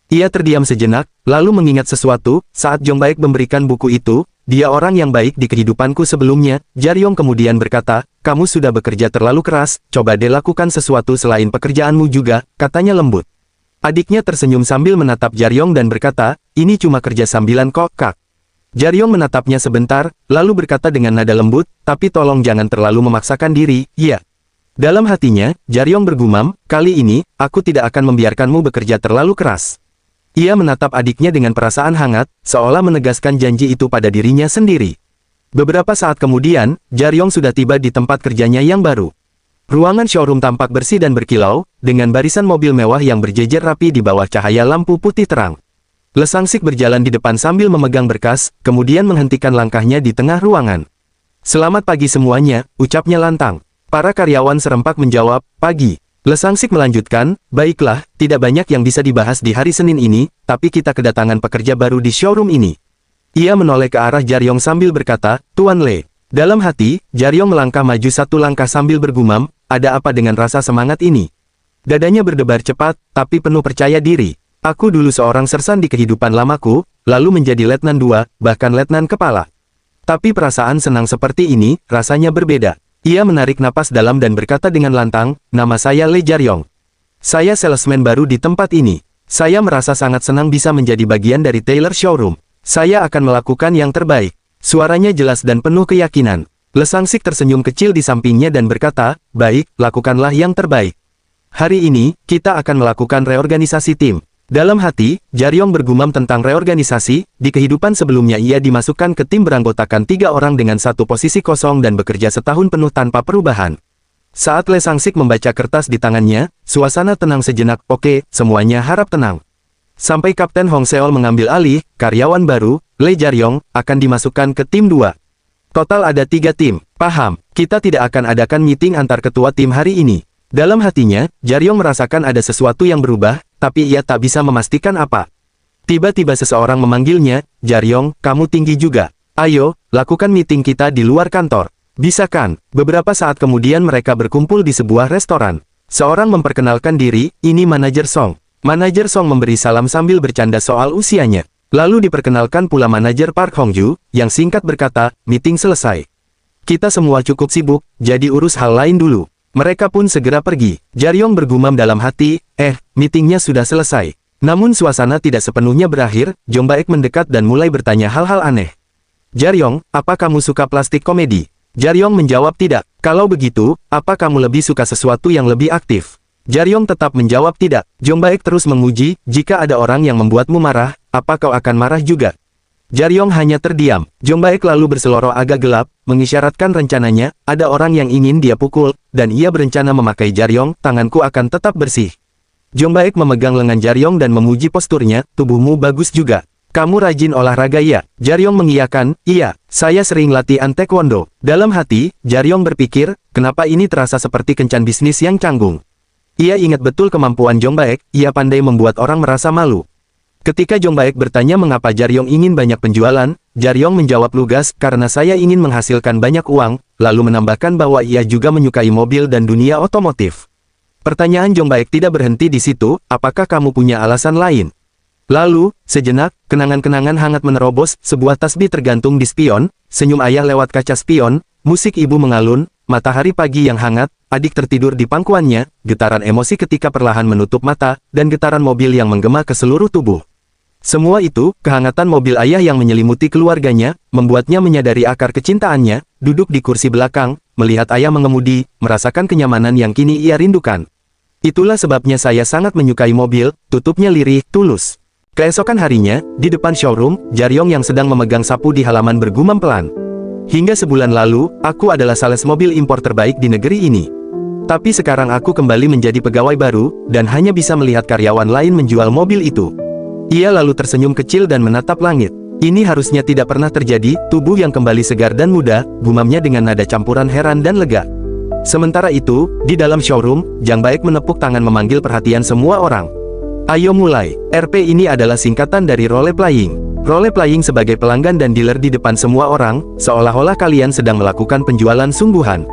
Ia terdiam sejenak, lalu mengingat sesuatu, saat Jong Baek memberikan buku itu, dia orang yang baik di kehidupanku sebelumnya, Jaryong kemudian berkata, kamu sudah bekerja terlalu keras, coba deh lakukan sesuatu selain pekerjaanmu juga, katanya lembut. Adiknya tersenyum sambil menatap Jaryong dan berkata, ini cuma kerja sambilan kok, Kak. Jaryong menatapnya sebentar, lalu berkata dengan nada lembut, tapi tolong jangan terlalu memaksakan diri, ya. Dalam hatinya, Jaryong bergumam, kali ini, aku tidak akan membiarkanmu bekerja terlalu keras. Ia menatap adiknya dengan perasaan hangat, seolah menegaskan janji itu pada dirinya sendiri. Beberapa saat kemudian, Jaryong sudah tiba di tempat kerjanya yang baru. Ruangan showroom tampak bersih dan berkilau, dengan barisan mobil mewah yang berjejer rapi di bawah cahaya lampu putih terang. Lee Sang-sik berjalan di depan sambil memegang berkas, kemudian menghentikan langkahnya di tengah ruangan. Selamat pagi semuanya, ucapnya lantang. Para karyawan serempak menjawab, pagi. Lee Sang-sik melanjutkan, baiklah, tidak banyak yang bisa dibahas di hari Senin ini, tapi kita kedatangan pekerja baru di showroom ini. Ia menoleh ke arah Jaryong sambil berkata, Tuan Lee. Dalam hati, Jaryong melangkah maju 1 langkah sambil bergumam, ada apa dengan rasa semangat ini? Dadanya berdebar cepat, tapi penuh percaya diri. Aku dulu seorang sersan di kehidupan lamaku, lalu menjadi letnan 2, bahkan letnan kepala. Tapi perasaan senang seperti ini, rasanya berbeda. Ia menarik napas dalam dan berkata dengan lantang, nama saya Lee Jaryong. Saya salesman baru di tempat ini. Saya merasa sangat senang bisa menjadi bagian dari Taylor Showroom. Saya akan melakukan yang terbaik. Suaranya jelas dan penuh keyakinan. Lee Sang-sik tersenyum kecil di sampingnya dan berkata, baik, lakukanlah yang terbaik. Hari ini, kita akan melakukan reorganisasi tim. Dalam hati, Jaryong bergumam tentang reorganisasi, di kehidupan sebelumnya ia dimasukkan ke tim beranggotakan 3 orang dengan 1 posisi kosong dan bekerja setahun penuh tanpa perubahan. Saat Lee Sang-sik membaca kertas di tangannya, suasana tenang sejenak, oke, semuanya harap tenang. Sampai Kapten Hong Seol mengambil alih, karyawan baru, Lee Jaryong, akan dimasukkan ke tim 2. Total ada 3 tim, paham, Kita tidak akan adakan meeting antar ketua tim hari ini. Dalam hatinya, Jaryong merasakan ada sesuatu yang berubah, tapi ia tak bisa memastikan apa. Tiba-tiba seseorang memanggilnya, Jaryong, kamu tinggi juga. Ayo, lakukan meeting kita di luar kantor. Bisa kan? Beberapa saat kemudian mereka berkumpul di sebuah restoran. Seorang memperkenalkan diri, ini manajer Song. Manajer Song memberi salam sambil bercanda soal usianya. Lalu diperkenalkan pula manajer Park Hongju, yang singkat berkata, meeting selesai. Kita semua cukup sibuk, jadi urus hal lain dulu. Mereka pun segera pergi. Jaryong bergumam dalam hati, meetingnya sudah selesai. Namun suasana tidak sepenuhnya berakhir, Jong Baek mendekat dan mulai bertanya hal-hal aneh. Jaryong, apa kamu suka plastik komedi? Jaryong menjawab tidak. Kalau begitu, apa kamu lebih suka sesuatu yang lebih aktif? Jaryong tetap menjawab tidak. Jong Baek terus menguji, jika ada orang yang membuatmu marah, apa kau akan marah juga? Jaryong hanya terdiam. Jong Baek lalu berseloroh agak gelap, mengisyaratkan rencananya, ada orang yang ingin dia pukul, dan ia berencana memakai Jaryong, tanganku akan tetap bersih. Jong Baek memegang lengan Jaryong dan memuji posturnya, tubuhmu bagus juga. Kamu rajin olahraga ya? Jaryong mengiyakan, iya, saya sering latihan taekwondo. Dalam hati, Jaryong berpikir, kenapa ini terasa seperti kencan bisnis yang canggung. Ia ingat betul kemampuan Jong Baek, ia pandai membuat orang merasa malu. Ketika Jong Baek bertanya mengapa Jaryong ingin banyak penjualan, Jaryong menjawab lugas, karena saya ingin menghasilkan banyak uang, lalu menambahkan bahwa ia juga menyukai mobil dan dunia otomotif. Pertanyaan Jong Baek tidak berhenti di situ, apakah kamu punya alasan lain? Lalu, sejenak, kenangan-kenangan hangat menerobos, sebuah tasbih tergantung di spion, senyum ayah lewat kaca spion, musik ibu mengalun, matahari pagi yang hangat, adik tertidur di pangkuannya, getaran emosi ketika perlahan menutup mata, dan getaran mobil yang menggema ke seluruh tubuh. Semua itu, kehangatan mobil ayah yang menyelimuti keluarganya, membuatnya menyadari akar kecintaannya, duduk di kursi belakang, melihat ayah mengemudi, merasakan kenyamanan yang kini ia rindukan. Itulah sebabnya saya sangat menyukai mobil, tutupnya lirih, tulus. Keesokan harinya, di depan showroom, Jaryong yang sedang memegang sapu di halaman bergumam pelan. Hingga sebulan lalu, aku adalah sales mobil impor terbaik di negeri ini. Tapi sekarang aku kembali menjadi pegawai baru, dan hanya bisa melihat karyawan lain menjual mobil itu. Ia lalu tersenyum kecil dan menatap langit. Ini harusnya tidak pernah terjadi, tubuh yang kembali segar dan muda, gumamnya dengan nada campuran heran dan lega. Sementara itu, di dalam showroom, Jang Baek menepuk tangan memanggil perhatian semua orang. Ayo mulai, RP ini adalah singkatan dari role playing. Role playing sebagai pelanggan dan dealer di depan semua orang, seolah-olah kalian sedang melakukan penjualan sungguhan.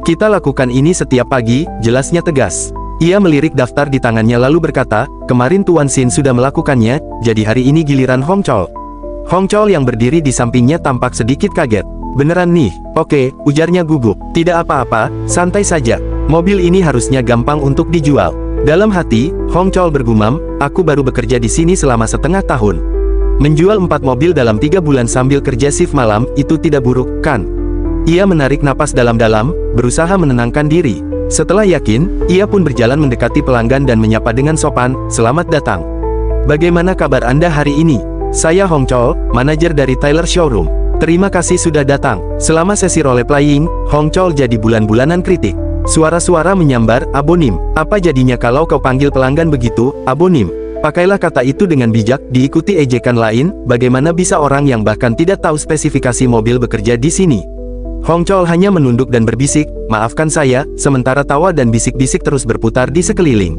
Kita lakukan ini setiap pagi, jelasnya tegas. Ia melirik daftar di tangannya lalu berkata, kemarin Tuan Xin sudah melakukannya, jadi hari ini giliran Hong Chol. Hong Chol yang berdiri di sampingnya tampak sedikit kaget. Beneran nih? Oke, ujarnya gugup. Tidak apa-apa, santai saja. Mobil ini harusnya gampang untuk dijual. Dalam hati, Hong Chol bergumam, aku baru bekerja di sini selama setengah tahun. Menjual 4 mobil dalam 3 bulan sambil kerja shift malam, itu tidak buruk, kan? Ia menarik napas dalam-dalam, berusaha menenangkan diri. Setelah yakin, ia pun berjalan mendekati pelanggan dan menyapa dengan sopan, selamat datang. Bagaimana kabar Anda hari ini? Saya Hong Chol, manajer dari Tyler Showroom. Terima kasih sudah datang. Selama sesi role playing, Hong Chol jadi bulan-bulanan kritik. Suara-suara menyambar, abonim. Apa jadinya kalau kau panggil pelanggan begitu, abonim? Pakailah kata itu dengan bijak, diikuti ejekan lain, bagaimana bisa orang yang bahkan tidak tahu spesifikasi mobil bekerja di sini? Hong Chol hanya menunduk dan berbisik, maafkan saya, sementara tawa dan bisik-bisik terus berputar di sekeliling.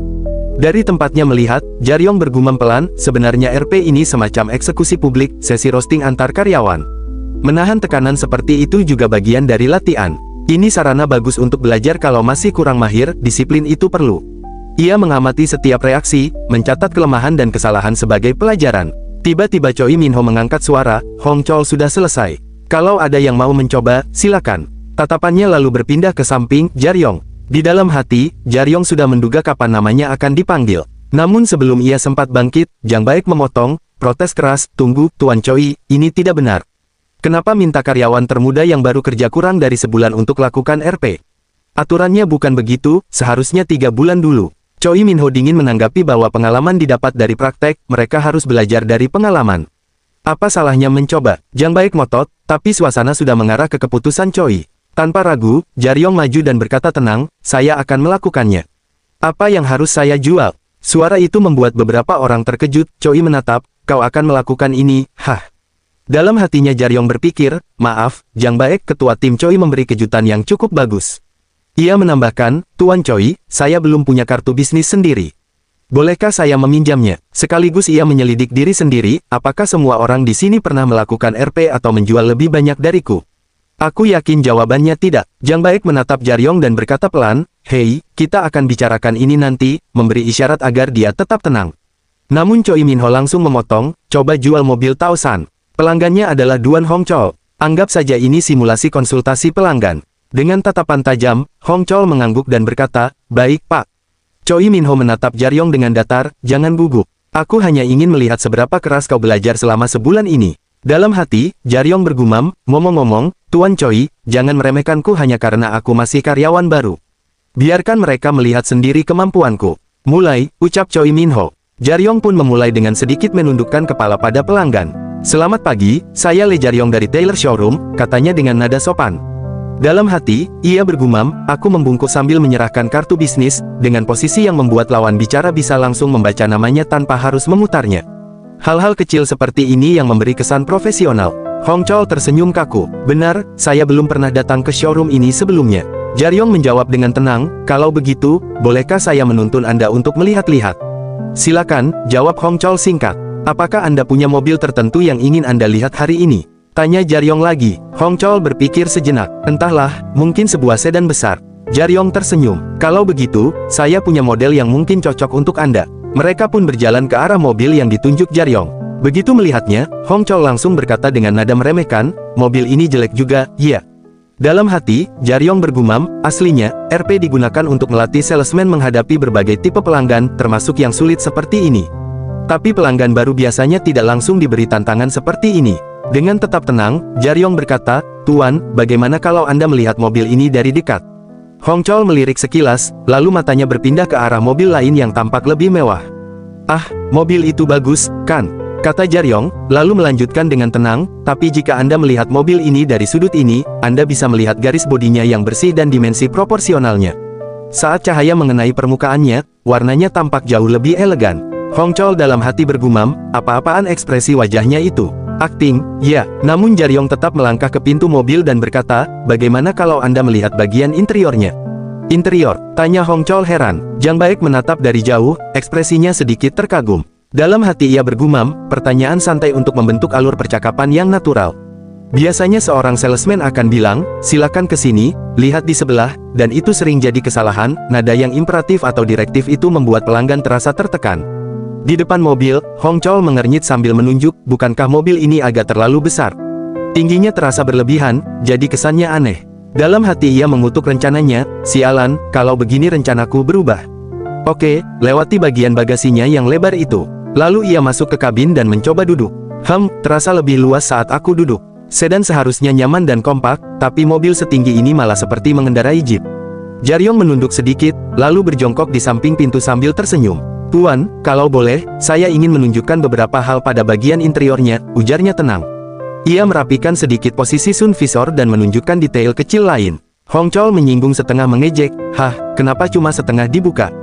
Dari tempatnya melihat, Jaryong bergumam pelan, sebenarnya RP ini semacam eksekusi publik, sesi roasting antar karyawan. Menahan tekanan seperti itu juga bagian dari latihan. Ini sarana bagus untuk belajar kalau masih kurang mahir, disiplin itu perlu. Ia mengamati setiap reaksi, mencatat kelemahan dan kesalahan sebagai pelajaran. Tiba-tiba Choi Minho mengangkat suara, Hong Chol sudah selesai. Kalau ada yang mau mencoba, silakan. Tatapannya lalu berpindah ke samping, Jaryong. Di dalam hati, Jaryong sudah menduga kapan namanya akan dipanggil. Namun sebelum ia sempat bangkit, Jang Baek memotong, protes keras, tunggu, Tuan Choi, ini tidak benar. Kenapa minta karyawan termuda yang baru kerja kurang dari sebulan untuk lakukan RP? Aturannya bukan begitu, seharusnya 3 bulan dulu. Choi Minho dingin menanggapi bahwa pengalaman didapat dari praktek, mereka harus belajar dari pengalaman. Apa salahnya mencoba? Jang Baek ngotot, tapi suasana sudah mengarah ke keputusan Choi. Tanpa ragu, Jaryong maju dan berkata tenang, saya akan melakukannya. Apa yang harus saya jual? Suara itu membuat beberapa orang terkejut, Choi menatap, kau akan melakukan ini, hah? Dalam hatinya Jaryong berpikir, maaf, Jang Baek ketua tim Choi memberi kejutan yang cukup bagus. Ia menambahkan, Tuan Choi, saya belum punya kartu bisnis sendiri. Bolehkah saya meminjamnya? Sekaligus ia menyelidik diri sendiri, apakah semua orang di sini pernah melakukan RP atau menjual lebih banyak dariku? Aku yakin jawabannya tidak. Jang Baek menatap Jaryong dan berkata pelan, hei, kita akan bicarakan ini nanti, memberi isyarat agar dia tetap tenang. Namun Choi Minho langsung memotong, coba jual mobil Taosan. Pelanggannya adalah Duan Hongchol. Anggap saja ini simulasi konsultasi pelanggan. Dengan tatapan tajam, Hongchol mengangguk dan berkata, baik Pak. Choi Minho menatap Jaryong dengan datar, jangan gugup. Aku hanya ingin melihat seberapa keras kau belajar selama sebulan ini. Dalam hati, Jaryong bergumam, ngomong-ngomong, Tuan Choi, jangan meremehkanku hanya karena aku masih karyawan baru. Biarkan mereka melihat sendiri kemampuanku. Mulai, ucap Choi Minho. Jaryong pun memulai dengan sedikit menundukkan kepala pada pelanggan. Selamat pagi, saya Lee Jaryong dari Taylor Showroom, katanya dengan nada sopan. Dalam hati, ia bergumam, aku membungkuk sambil menyerahkan kartu bisnis, dengan posisi yang membuat lawan bicara bisa langsung membaca namanya tanpa harus memutarnya. Hal-hal kecil seperti ini yang memberi kesan profesional. Hongchol tersenyum kaku. Benar, saya belum pernah datang ke showroom ini sebelumnya. Jaryong menjawab dengan tenang, kalau begitu, bolehkah saya menuntun Anda untuk melihat-lihat? Silakan, jawab Hongchol singkat. Apakah Anda punya mobil tertentu yang ingin Anda lihat hari ini? Tanya Jaryong lagi. Hongchol berpikir sejenak. Entahlah, mungkin sebuah sedan besar. Jaryong tersenyum. Kalau begitu, saya punya model yang mungkin cocok untuk Anda. Mereka pun berjalan ke arah mobil yang ditunjuk Jaryong. Begitu melihatnya, Hongchol langsung berkata dengan nada meremehkan, mobil ini jelek juga, iya. Dalam hati, Jaryong bergumam, aslinya, RP digunakan untuk melatih salesman menghadapi berbagai tipe pelanggan, termasuk yang sulit seperti ini. Tapi pelanggan baru biasanya tidak langsung diberi tantangan seperti ini. Dengan tetap tenang, Jaryong berkata, Tuan, bagaimana kalau Anda melihat mobil ini dari dekat? Hongchol melirik sekilas, lalu matanya berpindah ke arah mobil lain yang tampak lebih mewah. Ah, mobil itu bagus, kan? Kata Jaryong, lalu melanjutkan dengan tenang, tapi jika Anda melihat mobil ini dari sudut ini, Anda bisa melihat garis bodinya yang bersih dan dimensi proporsionalnya. Saat cahaya mengenai permukaannya, warnanya tampak jauh lebih elegan. Hongchol dalam hati bergumam, apa-apaan ekspresi wajahnya itu? Akting, ya. Namun Jaryong tetap melangkah ke pintu mobil dan berkata, bagaimana kalau Anda melihat bagian interiornya? Interior, tanya Hongchol heran. Jang Baek menatap dari jauh, ekspresinya sedikit terkagum. Dalam hati ia bergumam, pertanyaan santai untuk membentuk alur percakapan yang natural. Biasanya seorang salesman akan bilang, silakan ke sini, lihat di sebelah, dan itu sering jadi kesalahan. Nada yang imperatif atau direktif itu membuat pelanggan terasa tertekan. Di depan mobil, Hongchol mengernyit sambil menunjuk, bukankah mobil ini agak terlalu besar? Tingginya terasa berlebihan, jadi kesannya aneh. Dalam hati ia mengutuk rencananya, sialan, kalau begini rencanaku berubah. Oke, lewati bagian bagasinya yang lebar itu. Lalu ia masuk ke kabin dan mencoba duduk. Terasa lebih luas saat aku duduk. Sedan seharusnya nyaman dan kompak, tapi mobil setinggi ini malah seperti mengendarai jeep. Jaryong menunduk sedikit, lalu berjongkok di samping pintu sambil tersenyum. Tuan, kalau boleh, saya ingin menunjukkan beberapa hal pada bagian interiornya, ujarnya tenang. Ia merapikan sedikit posisi sun visor dan menunjukkan detail kecil lain. Hongchol menyinggung setengah mengejek, kenapa cuma setengah dibuka?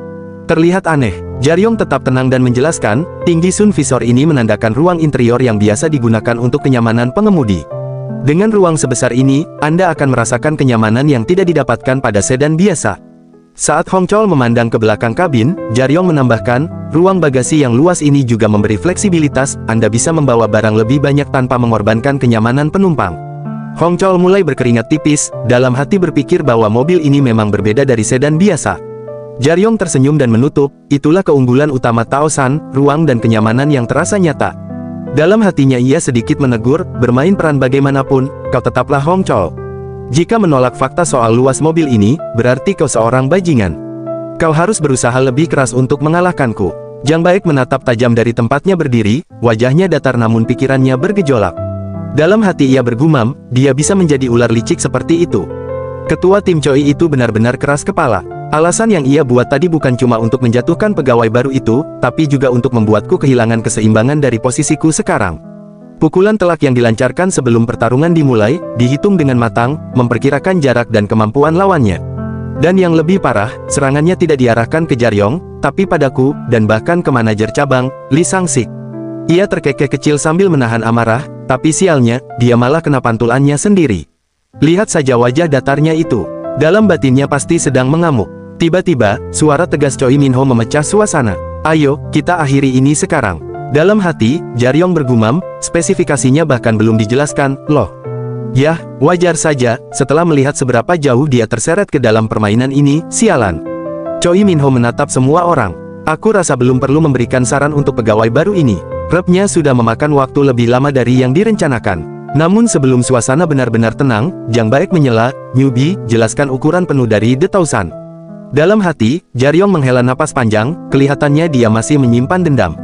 Terlihat aneh. Jaryong tetap tenang dan menjelaskan, tinggi sun visor ini menandakan ruang interior yang biasa digunakan untuk kenyamanan pengemudi. Dengan ruang sebesar ini, Anda akan merasakan kenyamanan yang tidak didapatkan pada sedan biasa. Saat Hongchol memandang ke belakang kabin, Jaryong menambahkan, ruang bagasi yang luas ini juga memberi fleksibilitas, Anda bisa membawa barang lebih banyak tanpa mengorbankan kenyamanan penumpang. Hongchol mulai berkeringat tipis, dalam hati berpikir bahwa mobil ini memang berbeda dari sedan biasa. Jaryong tersenyum dan menutup, itulah keunggulan utama Taosan, ruang dan kenyamanan yang terasa nyata. Dalam hatinya ia sedikit menegur, bermain peran bagaimanapun, kau tetaplah Hongchol. Jika menolak fakta soal luas mobil ini, berarti kau seorang bajingan. Kau harus berusaha lebih keras untuk mengalahkanku. Jang Baek menatap tajam dari tempatnya berdiri, wajahnya datar namun pikirannya bergejolak. Dalam hati ia bergumam, dia bisa menjadi ular licik seperti itu. Ketua tim Choi itu benar-benar keras kepala. Alasan yang ia buat tadi bukan cuma untuk menjatuhkan pegawai baru itu, tapi juga untuk membuatku kehilangan keseimbangan dari posisiku sekarang. Pukulan telak yang dilancarkan sebelum pertarungan dimulai, dihitung dengan matang, memperkirakan jarak dan kemampuan lawannya. Dan yang lebih parah, serangannya tidak diarahkan ke Jaryong, tapi padaku, dan bahkan ke manajer cabang, Lee Sang-sik. Ia terkekeh kecil sambil menahan amarah, tapi sialnya, dia malah kena pantulannya sendiri. Lihat saja wajah datarnya itu. Dalam batinnya pasti sedang mengamuk. Tiba-tiba, suara tegas Choi Minho memecah suasana. Ayo, kita akhiri ini sekarang. Dalam hati, Jaryong bergumam, spesifikasinya bahkan belum dijelaskan, loh. Yah, wajar saja, setelah melihat seberapa jauh dia terseret ke dalam permainan ini, sialan. Choi Minho menatap semua orang. Aku rasa belum perlu memberikan saran untuk pegawai baru ini. Repnya sudah memakan waktu lebih lama dari yang direncanakan. Namun sebelum suasana benar-benar tenang, Jang Baek menyela, newbie, jelaskan ukuran penuh dari The Thousand. Dalam hati, Jaryong menghela napas panjang, kelihatannya dia masih menyimpan dendam.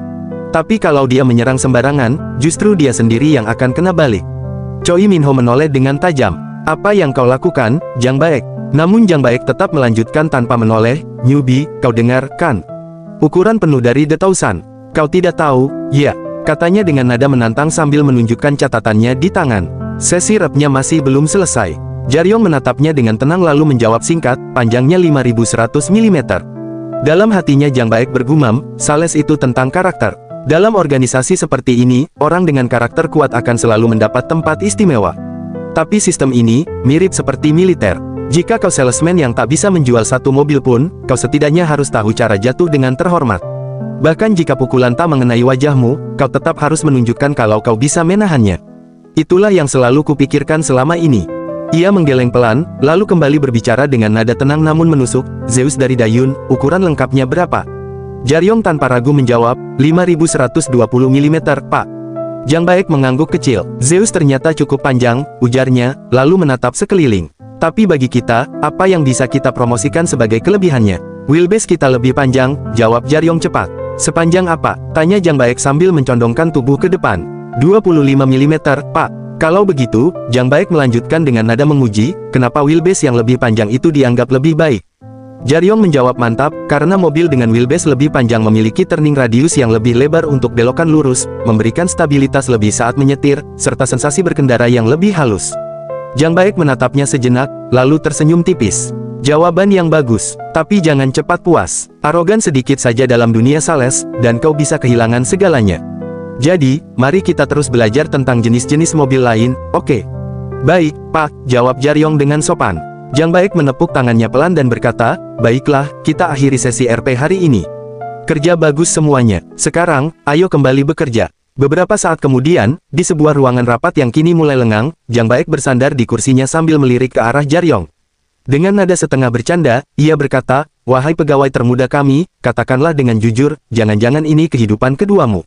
Tapi kalau dia menyerang sembarangan, justru dia sendiri yang akan kena balik. Choi Minho menoleh dengan tajam. Apa yang kau lakukan, Jang Baek? Namun Jang Baek tetap melanjutkan tanpa menoleh, newbie, kau dengar, kan? Ukuran penuh dari The Thousand. Kau tidak tahu, ya, katanya dengan nada menantang sambil menunjukkan catatannya di tangan. Sesi repnya masih belum selesai. Jaryong menatapnya dengan tenang lalu menjawab singkat, panjangnya 5100 mm. Dalam hatinya Jang Baek bergumam, sales itu tentang karakter. Dalam organisasi seperti ini, orang dengan karakter kuat akan selalu mendapat tempat istimewa. Tapi sistem ini, mirip seperti militer. Jika kau salesman yang tak bisa menjual satu mobil pun, kau setidaknya harus tahu cara jatuh dengan terhormat. Bahkan jika pukulan tak mengenai wajahmu, kau tetap harus menunjukkan kalau kau bisa menahannya. Itulah yang selalu kupikirkan selama ini. Ia menggeleng pelan, lalu kembali berbicara dengan nada tenang namun menusuk, Zeus dari Dayun, ukuran lengkapnya berapa? Jaryong tanpa ragu menjawab, 5120 mm, Pak. Jang Baek mengangguk kecil. Zeus ternyata cukup panjang, ujarnya, lalu menatap sekeliling. Tapi bagi kita, apa yang bisa kita promosikan sebagai kelebihannya? Wheelbase kita lebih panjang, jawab Jaryong cepat. Sepanjang apa? Tanya Jang Baek sambil mencondongkan tubuh ke depan. 25 mm, Pak. Kalau begitu, Jang Baek melanjutkan dengan nada menguji, kenapa wheelbase yang lebih panjang itu dianggap lebih baik? Jaryong menjawab mantap, karena mobil dengan wheelbase lebih panjang memiliki turning radius yang lebih lebar untuk belokan lurus, memberikan stabilitas lebih saat menyetir, serta sensasi berkendara yang lebih halus. Jang Baek menatapnya sejenak, lalu tersenyum tipis. Jawaban yang bagus, tapi jangan cepat puas. Arogan sedikit saja dalam dunia sales, dan kau bisa kehilangan segalanya. Jadi, mari kita terus belajar tentang jenis-jenis mobil lain, oke? Baik, Pak, jawab Jaryong dengan sopan. Jang Baek menepuk tangannya pelan dan berkata, baiklah, kita akhiri sesi RP hari ini. Kerja bagus semuanya. Sekarang, ayo kembali bekerja. Beberapa saat kemudian, di sebuah ruangan rapat yang kini mulai lengang, Jang Baek bersandar di kursinya sambil melirik ke arah Jaryong. Dengan nada setengah bercanda, ia berkata, wahai pegawai termuda kami, katakanlah dengan jujur, jangan-jangan ini kehidupan keduamu.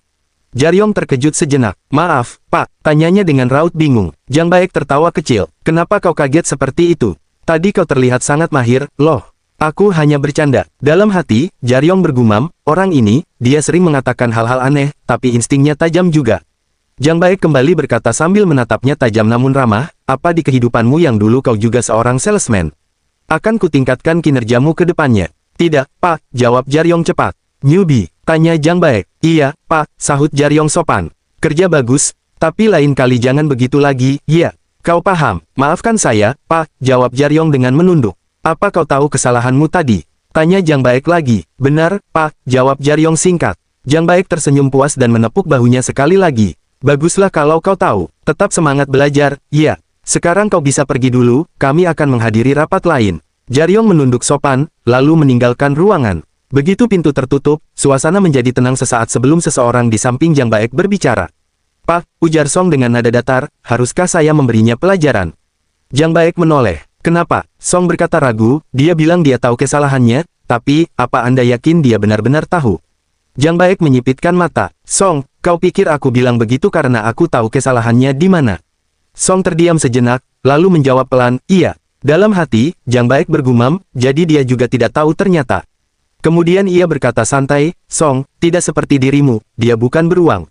Jaryong terkejut sejenak. Maaf, Pak, tanyanya dengan raut bingung. Jang Baek tertawa kecil. Kenapa kau kaget seperti itu? Tadi kau terlihat sangat mahir, loh. Aku hanya bercanda. Dalam hati, Jaryong bergumam, orang ini, dia sering mengatakan hal-hal aneh, tapi instingnya tajam juga. Jang Baek kembali berkata sambil menatapnya tajam namun ramah, apa di kehidupanmu yang dulu kau juga seorang salesman? Akan kutingkatkan kinerjamu ke depannya. Tidak, Pak, jawab Jaryong cepat. Newbie, tanya Jang Baek. Iya, Pak, sahut Jaryong sopan. Kerja bagus, tapi lain kali jangan begitu lagi, ya. Kau paham, maafkan saya, Pak, jawab Jaryong dengan menunduk. Apa kau tahu kesalahanmu tadi? Tanya Jang Baek lagi. Benar, Pak, jawab Jaryong singkat. Jang Baek tersenyum puas dan menepuk bahunya sekali lagi. Baguslah kalau kau tahu, tetap semangat belajar, iya. Sekarang kau bisa pergi dulu, kami akan menghadiri rapat lain. Jaryong menunduk sopan, lalu meninggalkan ruangan. Begitu pintu tertutup, suasana menjadi tenang sesaat sebelum seseorang di samping Jang Baek berbicara. Pak, ujar Song dengan nada datar, haruskah saya memberinya pelajaran? Jang Baek menoleh. Kenapa? Song berkata ragu, dia bilang dia tahu kesalahannya, tapi, apa Anda yakin dia benar-benar tahu? Jang Baek menyipitkan mata. Song, kau pikir aku bilang begitu karena aku tahu kesalahannya di mana? Song terdiam sejenak, lalu menjawab pelan, iya. Dalam hati, Jang Baek bergumam, jadi dia juga tidak tahu ternyata. Kemudian ia berkata santai, Song, tidak seperti dirimu, dia bukan beruang.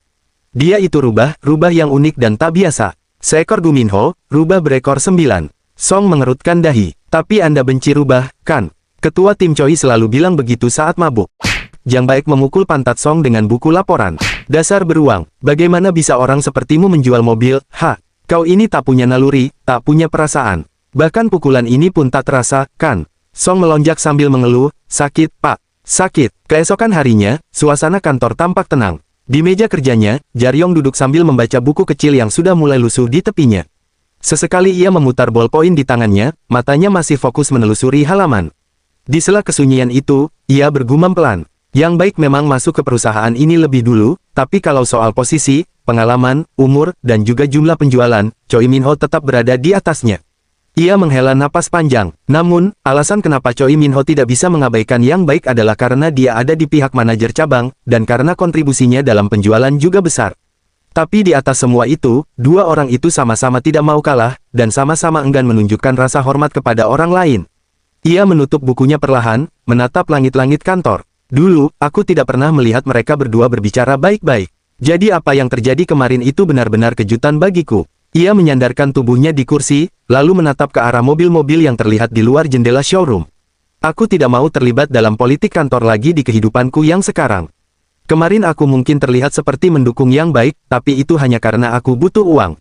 Dia itu rubah yang unik dan tak biasa. Seekor Guminho, rubah berekor 9. Song mengerutkan dahi. Tapi Anda benci rubah, kan? Ketua tim Choi selalu bilang begitu saat mabuk. Jang Baek memukul pantat Song dengan buku laporan. Dasar beruang, bagaimana bisa orang sepertimu menjual mobil? Kau ini tak punya naluri, tak punya perasaan. Bahkan pukulan ini pun tak terasa, kan? Song melonjak sambil mengeluh, sakit, Pak. Sakit. Keesokan harinya, suasana kantor tampak tenang. Di meja kerjanya, Jaryong duduk sambil membaca buku kecil yang sudah mulai lusuh di tepinya. Sesekali ia memutar bolpoin di tangannya, matanya masih fokus menelusuri halaman. Di sela kesunyian itu, ia bergumam pelan. Yang baik memang masuk ke perusahaan ini lebih dulu, tapi kalau soal posisi, pengalaman, umur, dan juga jumlah penjualan, Choi Minho tetap berada di atasnya. Ia menghela napas panjang. Namun, alasan kenapa Choi Minho tidak bisa mengabaikan yang baik adalah karena dia ada di pihak manajer cabang, dan karena kontribusinya dalam penjualan juga besar. Tapi di atas semua itu, dua orang itu sama-sama tidak mau kalah, dan sama-sama enggan menunjukkan rasa hormat kepada orang lain. Ia menutup bukunya perlahan, menatap langit-langit kantor. Dulu, aku tidak pernah melihat mereka berdua berbicara baik-baik. Jadi apa yang terjadi kemarin itu benar-benar kejutan bagiku. Ia menyandarkan tubuhnya di kursi, lalu menatap ke arah mobil-mobil yang terlihat di luar jendela showroom. Aku tidak mau terlibat dalam politik kantor lagi di kehidupanku yang sekarang. Kemarin aku mungkin terlihat seperti mendukung yang baik, tapi itu hanya karena aku butuh uang.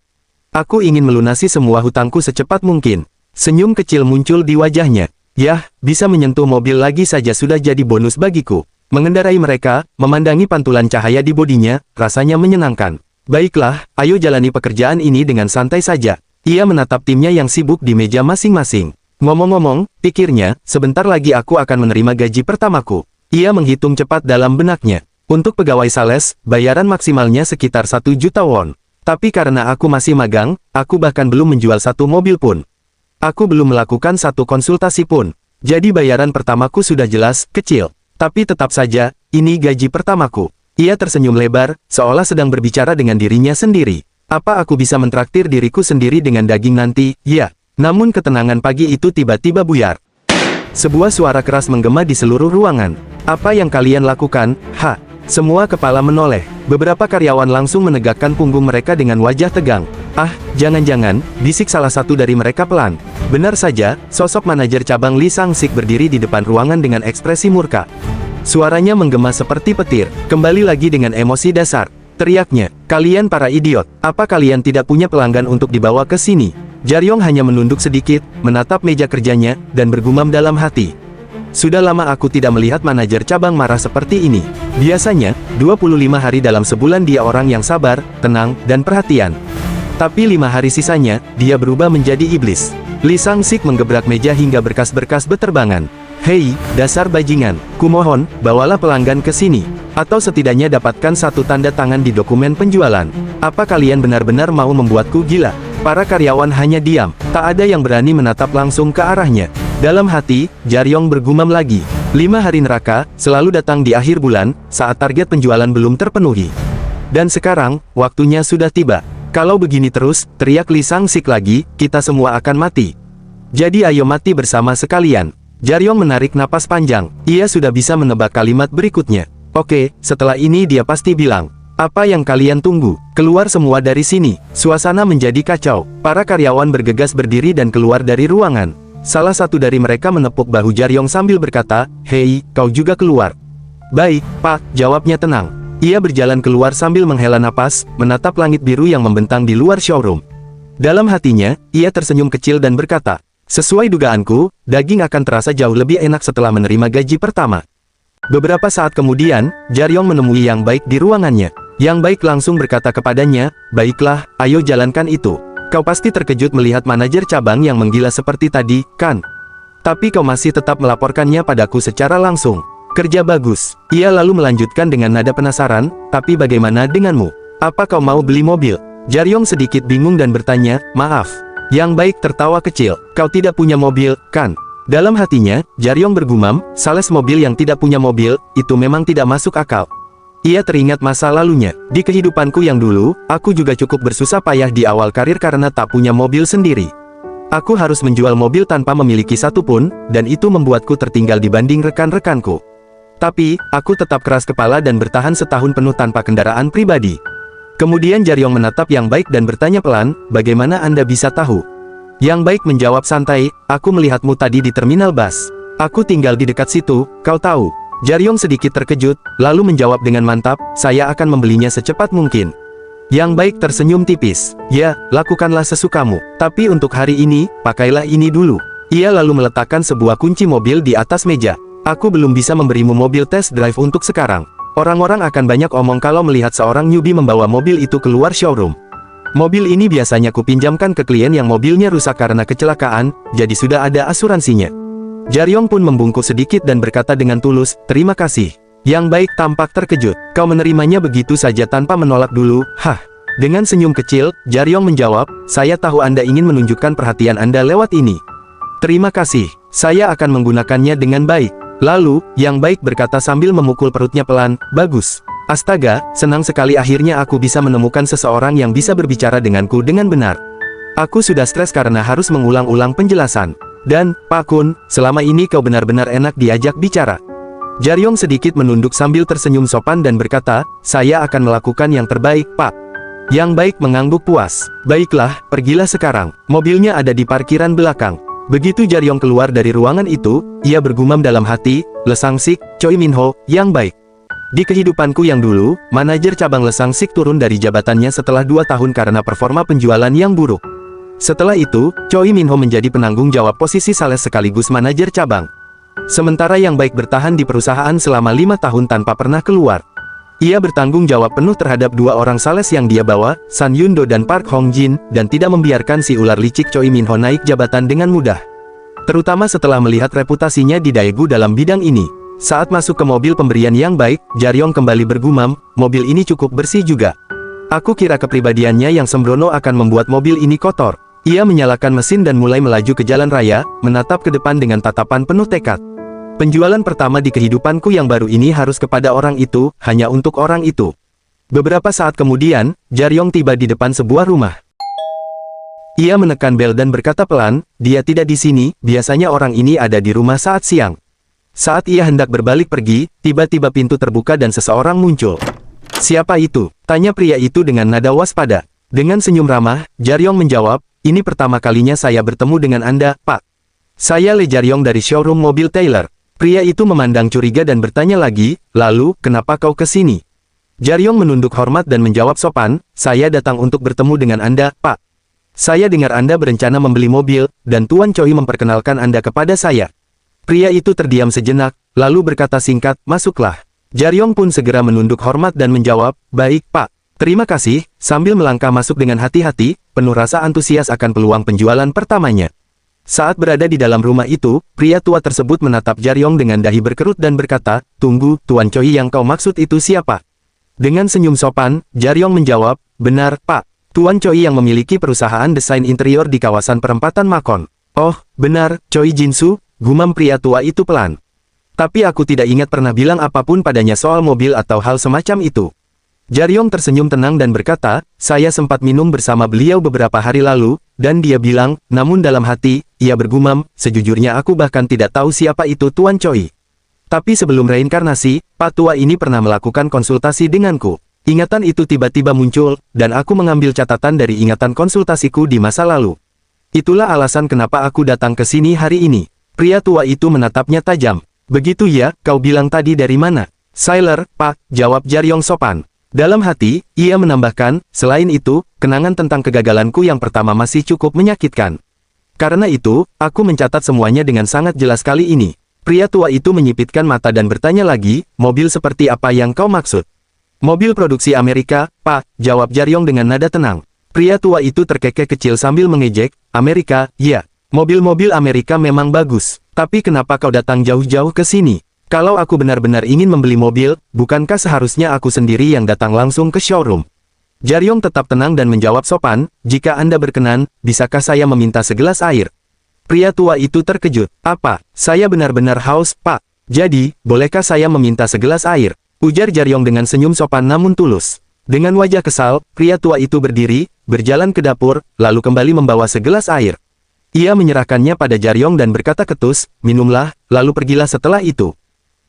Aku ingin melunasi semua hutangku secepat mungkin. Senyum kecil muncul di wajahnya. Yah, bisa menyentuh mobil lagi saja sudah jadi bonus bagiku. Mengendarai mereka, memandangi pantulan cahaya di bodinya, rasanya menyenangkan. Baiklah, ayo jalani pekerjaan ini dengan santai saja. Ia menatap timnya yang sibuk di meja masing-masing. Ngomong-ngomong, pikirnya, sebentar lagi aku akan menerima gaji pertamaku. Ia menghitung cepat dalam benaknya. Untuk pegawai sales, bayaran maksimalnya sekitar 1 juta won. Tapi karena aku masih magang, aku bahkan belum menjual satu mobil pun. Aku belum melakukan satu konsultasi pun. Jadi bayaran pertamaku sudah jelas, kecil. Tapi tetap saja, ini gaji pertamaku. Ia tersenyum lebar, seolah sedang berbicara dengan dirinya sendiri. Apa aku bisa mentraktir diriku sendiri dengan daging nanti? Ya. Namun ketenangan pagi itu tiba-tiba buyar. Sebuah suara keras menggema di seluruh ruangan. Apa yang kalian lakukan? Ha! Semua kepala menoleh. Beberapa karyawan langsung menegakkan punggung mereka dengan wajah tegang. Ah, jangan-jangan, bisik salah satu dari mereka pelan. Benar saja, sosok manajer cabang Lee Sang-sik berdiri di depan ruangan dengan ekspresi murka. Suaranya menggema seperti petir, kembali lagi dengan emosi dasar. Teriaknya, kalian para idiot, apa kalian tidak punya pelanggan untuk dibawa ke sini? Jaryong hanya menunduk sedikit, menatap meja kerjanya, dan bergumam dalam hati. Sudah lama aku tidak melihat manajer cabang marah seperti ini. Biasanya, 25 hari dalam sebulan dia orang yang sabar, tenang, dan perhatian. Tapi 5 hari sisanya, dia berubah menjadi iblis. Lee Sang-sik menggebrak meja hingga berkas-berkas beterbangan. Hei, dasar bajingan, kumohon, bawalah pelanggan ke sini. Atau setidaknya dapatkan satu tanda tangan di dokumen penjualan. Apa kalian benar-benar mau membuatku gila? Para karyawan hanya diam, tak ada yang berani menatap langsung ke arahnya. Dalam hati, Jaryong bergumam lagi. 5 hari neraka, selalu datang di akhir bulan, saat target penjualan belum terpenuhi. Dan sekarang, waktunya sudah tiba. Kalau begini terus, teriak Lee Sang-sik lagi, kita semua akan mati. Jadi ayo mati bersama sekalian. Jaryong menarik napas panjang, ia sudah bisa menebak kalimat berikutnya. Oke, setelah ini dia pasti bilang, apa yang kalian tunggu? Keluar semua dari sini. Suasana menjadi kacau, para karyawan bergegas berdiri dan keluar dari ruangan. Salah satu dari mereka menepuk bahu Jaryong sambil berkata, hei, kau juga keluar. Baik, Pak, jawabnya tenang. Ia berjalan keluar sambil menghela napas, menatap langit biru yang membentang di luar showroom. Dalam hatinya, ia tersenyum kecil dan berkata, sesuai dugaanku, daging akan terasa jauh lebih enak setelah menerima gaji pertama. Beberapa saat kemudian, Jaryong menemui Yang Baik di ruangannya. Yang Baik langsung berkata kepadanya, baiklah, ayo jalankan itu. Kau pasti terkejut melihat manajer cabang yang menggila seperti tadi, kan? Tapi kau masih tetap melaporkannya padaku secara langsung. Kerja bagus. Ia lalu melanjutkan dengan nada penasaran, tapi bagaimana denganmu? Apa kau mau beli mobil? Jaryong sedikit bingung dan bertanya, maaf. Yang Baik tertawa kecil, kau tidak punya mobil, kan? Dalam hatinya, Jaryong bergumam, sales mobil yang tidak punya mobil, itu memang tidak masuk akal. Ia teringat masa lalunya. Di kehidupanku yang dulu, aku juga cukup bersusah payah di awal karir karena tak punya mobil sendiri. Aku harus menjual mobil tanpa memiliki satu pun, dan itu membuatku tertinggal dibanding rekan-rekanku. Tapi, aku tetap keras kepala dan bertahan setahun penuh tanpa kendaraan pribadi. Kemudian Jaryong menatap Yang Baik dan bertanya pelan, bagaimana Anda bisa tahu? Yang Baik menjawab santai, aku melihatmu tadi di terminal bus. Aku tinggal di dekat situ, kau tahu. Jaryong sedikit terkejut, lalu menjawab dengan mantap, saya akan membelinya secepat mungkin. Yang Baik tersenyum tipis, ya, lakukanlah sesukamu. Tapi untuk hari ini, pakailah ini dulu. Ia lalu meletakkan sebuah kunci mobil di atas meja. Aku belum bisa memberimu mobil test drive untuk sekarang. Orang-orang akan banyak omong kalau melihat seorang newbie membawa mobil itu keluar showroom. Mobil ini biasanya kupinjamkan ke klien yang mobilnya rusak karena kecelakaan, jadi sudah ada asuransinya. Jaryong pun membungkuk sedikit dan berkata dengan tulus, "Terima kasih." Yang Baik tampak terkejut. "Kau menerimanya begitu saja tanpa menolak dulu?" "Hah?" Dengan senyum kecil, Jaryong menjawab, "Saya tahu Anda ingin menunjukkan perhatian Anda lewat ini. Terima kasih, saya akan menggunakannya dengan baik." Lalu, Yang Baik berkata sambil memukul perutnya pelan, "Bagus. Astaga, senang sekali akhirnya aku bisa menemukan seseorang yang bisa berbicara denganku dengan benar. Aku sudah stres karena harus mengulang-ulang penjelasan. Dan, Pak Kun, selama ini kau benar-benar enak diajak bicara." Jaryong sedikit menunduk sambil tersenyum sopan dan berkata, "Saya akan melakukan yang terbaik, Pak." Yang Baik mengangguk puas. "Baiklah, pergilah sekarang. Mobilnya ada di parkiran belakang." Begitu Jaryong keluar dari ruangan itu, ia bergumam dalam hati, "Lesangsik, Choi Minho, Yang Baik. Di kehidupanku yang dulu, manajer cabang Lesangsik turun dari jabatannya setelah 2 tahun karena performa penjualan yang buruk. Setelah itu, Choi Minho menjadi penanggung jawab posisi sales sekaligus manajer cabang. Sementara Yang Baik bertahan di perusahaan selama 5 tahun tanpa pernah keluar. Ia bertanggung jawab penuh terhadap 2 orang sales yang dia bawa, San Yundo dan Park Hong Jin, dan tidak membiarkan si ular licik Choi Minho naik jabatan dengan mudah. Terutama setelah melihat reputasinya di Daegu dalam bidang ini. Saat masuk ke mobil pemberian Yang Baik, Jaryong kembali bergumam, "Mobil ini cukup bersih juga. Aku kira kepribadiannya yang sembrono akan membuat mobil ini kotor." Ia menyalakan mesin dan mulai melaju ke jalan raya, menatap ke depan dengan tatapan penuh tekad. "Penjualan pertama di kehidupanku yang baru ini harus kepada orang itu, hanya untuk orang itu." Beberapa saat kemudian, Jaryong tiba di depan sebuah rumah. Ia menekan bel dan berkata pelan, "Dia tidak di sini, biasanya orang ini ada di rumah saat siang." Saat ia hendak berbalik pergi, tiba-tiba pintu terbuka dan seseorang muncul. "Siapa itu?" tanya pria itu dengan nada waspada. Dengan senyum ramah, Jaryong menjawab, "Ini pertama kalinya saya bertemu dengan Anda, Pak. Saya Lee Jaryong dari showroom mobil Taylor." Pria itu memandang curiga dan bertanya lagi, "Lalu, kenapa kau ke sini?" Jaryong menunduk hormat dan menjawab sopan, "Saya datang untuk bertemu dengan Anda, Pak. Saya dengar Anda berencana membeli mobil, dan Tuan Choi memperkenalkan Anda kepada saya." Pria itu terdiam sejenak, lalu berkata singkat, "Masuklah." Jaryong pun segera menunduk hormat dan menjawab, "Baik, Pak. Terima kasih." Sambil melangkah masuk dengan hati-hati, penuh rasa antusias akan peluang penjualan pertamanya. Saat berada di dalam rumah itu, pria tua tersebut menatap Jaryong dengan dahi berkerut dan berkata, "Tunggu, Tuan Choi yang kau maksud itu siapa?" Dengan senyum sopan, Jaryong menjawab, "Benar, Pak. Tuan Choi yang memiliki perusahaan desain interior di kawasan perempatan Makon." "Oh, benar, Choi Jinsu," gumam pria tua itu pelan. "Tapi aku tidak ingat pernah bilang apapun padanya soal mobil atau hal semacam itu." Jaryong tersenyum tenang dan berkata, "Saya sempat minum bersama beliau beberapa hari lalu, dan dia bilang," namun dalam hati, ia bergumam, "Sejujurnya aku bahkan tidak tahu siapa itu Tuan Choi. Tapi sebelum reinkarnasi, Pak Tua ini pernah melakukan konsultasi denganku." Ingatan itu tiba-tiba muncul, dan aku mengambil catatan dari ingatan konsultasiku di masa lalu. Itulah alasan kenapa aku datang ke sini hari ini. Pria tua itu menatapnya tajam. "Begitu ya, kau bilang tadi dari mana?" "Sailor, Pak," jawab Jaryong sopan. Dalam hati, ia menambahkan, "Selain itu, kenangan tentang kegagalanku yang pertama masih cukup menyakitkan. Karena itu, aku mencatat semuanya dengan sangat jelas kali ini." Pria tua itu menyipitkan mata dan bertanya lagi, "Mobil seperti apa yang kau maksud?" "Mobil produksi Amerika, Pak," jawab Jaryong dengan nada tenang. Pria tua itu terkekeh kecil sambil mengejek, "Amerika, ya. Mobil-mobil Amerika memang bagus. Tapi kenapa kau datang jauh-jauh ke sini? Kalau aku benar-benar ingin membeli mobil, bukankah seharusnya aku sendiri yang datang langsung ke showroom?" Jaryong tetap tenang dan menjawab sopan, "Jika Anda berkenan, bisakah saya meminta segelas air?" Pria tua itu terkejut. "Apa? Saya benar-benar haus, Pak. Jadi, bolehkah saya meminta segelas air?" ujar Jaryong dengan senyum sopan namun tulus. Dengan wajah kesal, pria tua itu berdiri, berjalan ke dapur, lalu kembali membawa segelas air. Ia menyerahkannya pada Jaryong dan berkata ketus, "Minumlah, lalu pergilah setelah itu.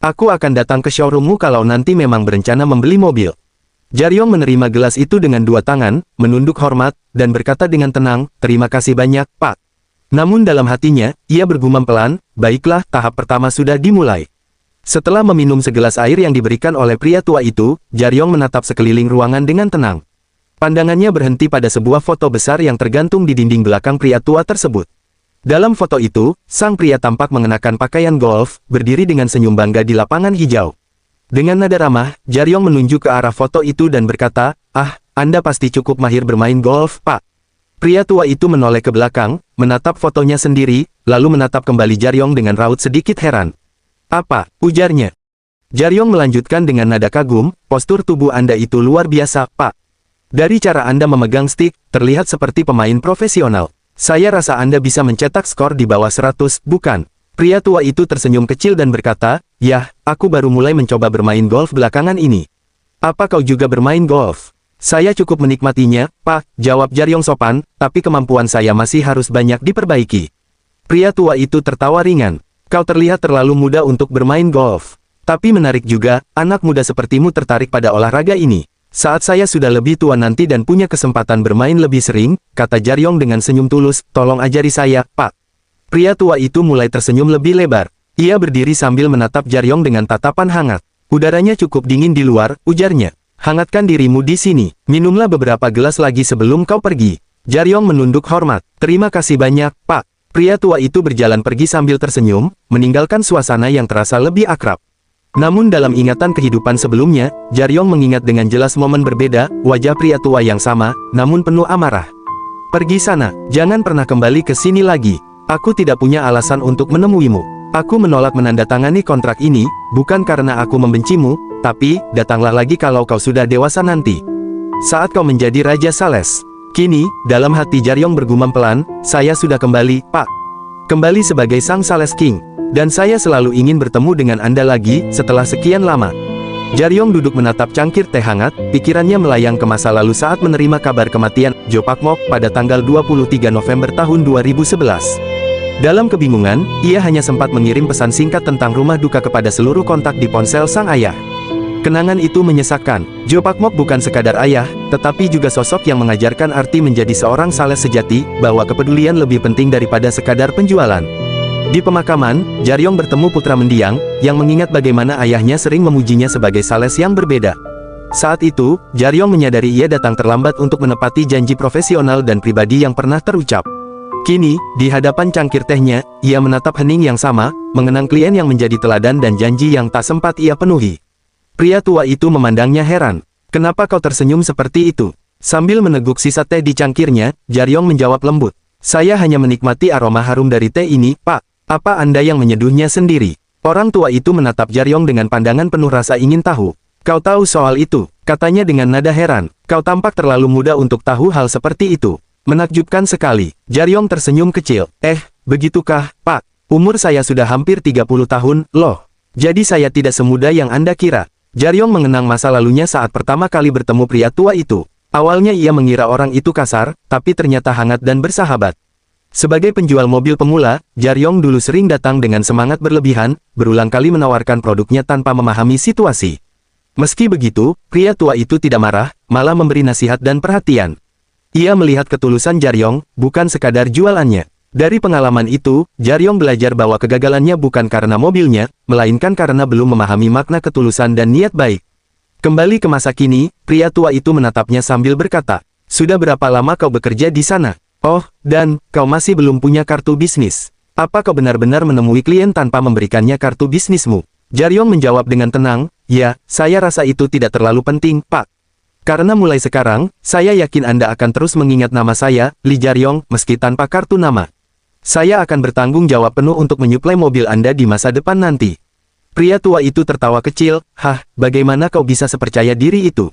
Aku akan datang ke showroommu kalau nanti memang berencana membeli mobil." Jaryong menerima gelas itu dengan 2 tangan, menunduk hormat, dan berkata dengan tenang, "Terima kasih banyak, Pak." Namun dalam hatinya, ia bergumam pelan, "Baiklah, tahap pertama sudah dimulai." Setelah meminum segelas air yang diberikan oleh pria tua itu, Jaryong menatap sekeliling ruangan dengan tenang. Pandangannya berhenti pada sebuah foto besar yang tergantung di dinding belakang pria tua tersebut. Dalam foto itu, sang pria tampak mengenakan pakaian golf, berdiri dengan senyum bangga di lapangan hijau. Dengan nada ramah, Jaryong menunjuk ke arah foto itu dan berkata, "Ah, Anda pasti cukup mahir bermain golf, Pak." Pria tua itu menoleh ke belakang, menatap fotonya sendiri, lalu menatap kembali Jaryong dengan raut sedikit heran. "Apa?" ujarnya. Jaryong melanjutkan dengan nada kagum, "Postur tubuh Anda itu luar biasa, Pak. Dari cara Anda memegang stick, terlihat seperti pemain profesional. Saya rasa Anda bisa mencetak skor di bawah 100, bukan?" Pria tua itu tersenyum kecil dan berkata, "Yah, aku baru mulai mencoba bermain golf belakangan ini." "Apa kau juga bermain golf?" "Saya cukup menikmatinya, Pak," jawab Jaryong sopan, "tapi kemampuan saya masih harus banyak diperbaiki." Pria tua itu tertawa ringan. "Kau terlihat terlalu muda untuk bermain golf. Tapi menarik juga, anak muda sepertimu tertarik pada olahraga ini. Saat saya sudah lebih tua nanti dan punya kesempatan bermain lebih sering," kata Jaryong dengan senyum tulus, "tolong ajari saya, Pak." Pria tua itu mulai tersenyum lebih lebar. Ia berdiri sambil menatap Jaryong dengan tatapan hangat. "Udaranya cukup dingin di luar," ujarnya. "Hangatkan dirimu di sini. Minumlah beberapa gelas lagi sebelum kau pergi." Jaryong menunduk hormat. "Terima kasih banyak, Pak." Pria tua itu berjalan pergi sambil tersenyum, meninggalkan suasana yang terasa lebih akrab. Namun dalam ingatan kehidupan sebelumnya, Jaryong mengingat dengan jelas momen berbeda, wajah pria tua yang sama, namun penuh amarah. "Pergi sana, jangan pernah kembali ke sini lagi. Aku tidak punya alasan untuk menemuimu. Aku menolak menandatangani kontrak ini, bukan karena aku membencimu, tapi, datanglah lagi kalau kau sudah dewasa nanti. Saat kau menjadi Raja Sales." Kini, dalam hati Jaryong bergumam pelan, "Saya sudah kembali, Pak. Kembali sebagai Sang Sales King. Dan saya selalu ingin bertemu dengan Anda lagi, setelah sekian lama." Jaryong duduk menatap cangkir teh hangat, pikirannya melayang ke masa lalu saat menerima kabar kematian Jo Pak Mok pada tanggal 23 November tahun 2011. Dalam kebingungan, ia hanya sempat mengirim pesan singkat tentang rumah duka kepada seluruh kontak di ponsel sang ayah. Kenangan itu menyesakkan. Jo Pak Mok bukan sekadar ayah, tetapi juga sosok yang mengajarkan arti menjadi seorang sales sejati, bahwa kepedulian lebih penting daripada sekadar penjualan. Di pemakaman, Jaryong bertemu putra mendiang, yang mengingat bagaimana ayahnya sering memujinya sebagai sales yang berbeda. Saat itu, Jaryong menyadari ia datang terlambat untuk menepati janji profesional dan pribadi yang pernah terucap. Kini, di hadapan cangkir tehnya, ia menatap hening yang sama, mengenang klien yang menjadi teladan dan janji yang tak sempat ia penuhi. Pria tua itu memandangnya heran. "Kenapa kau tersenyum seperti itu?" Sambil meneguk sisa teh di cangkirnya, Jaryong menjawab lembut, "Saya hanya menikmati aroma harum dari teh ini, Pak. Apa Anda yang menyeduhnya sendiri?" Orang tua itu menatap Jaryong dengan pandangan penuh rasa ingin tahu. "Kau tahu soal itu?" katanya dengan nada heran. "Kau tampak terlalu muda untuk tahu hal seperti itu." Menakjubkan sekali. Jaryong tersenyum kecil. Begitukah, Pak? Umur saya sudah hampir 30 tahun, loh. Jadi saya tidak semuda yang Anda kira." Jaryong mengenang masa lalunya saat pertama kali bertemu pria tua itu. Awalnya ia mengira orang itu kasar, tapi ternyata hangat dan bersahabat. Sebagai penjual mobil pemula, Jaryong dulu sering datang dengan semangat berlebihan, berulang kali menawarkan produknya tanpa memahami situasi. Meski begitu, pria tua itu tidak marah, malah memberi nasihat dan perhatian. Ia melihat ketulusan Jaryong, bukan sekadar jualannya. Dari pengalaman itu, Jaryong belajar bahwa kegagalannya bukan karena mobilnya, melainkan karena belum memahami makna ketulusan dan niat baik. Kembali ke masa kini, pria tua itu menatapnya sambil berkata, "Sudah berapa lama kau bekerja di sana? Oh, dan, kau masih belum punya kartu bisnis. Apa kau benar-benar menemui klien tanpa memberikannya kartu bisnismu?" Jaryong menjawab dengan tenang, "Ya, saya rasa itu tidak terlalu penting, Pak. Karena mulai sekarang, saya yakin Anda akan terus mengingat nama saya, Lee Jaryong, meski tanpa kartu nama. Saya akan bertanggung jawab penuh untuk menyuplai mobil Anda di masa depan nanti." Pria tua itu tertawa kecil, bagaimana kau bisa sepercaya diri itu?"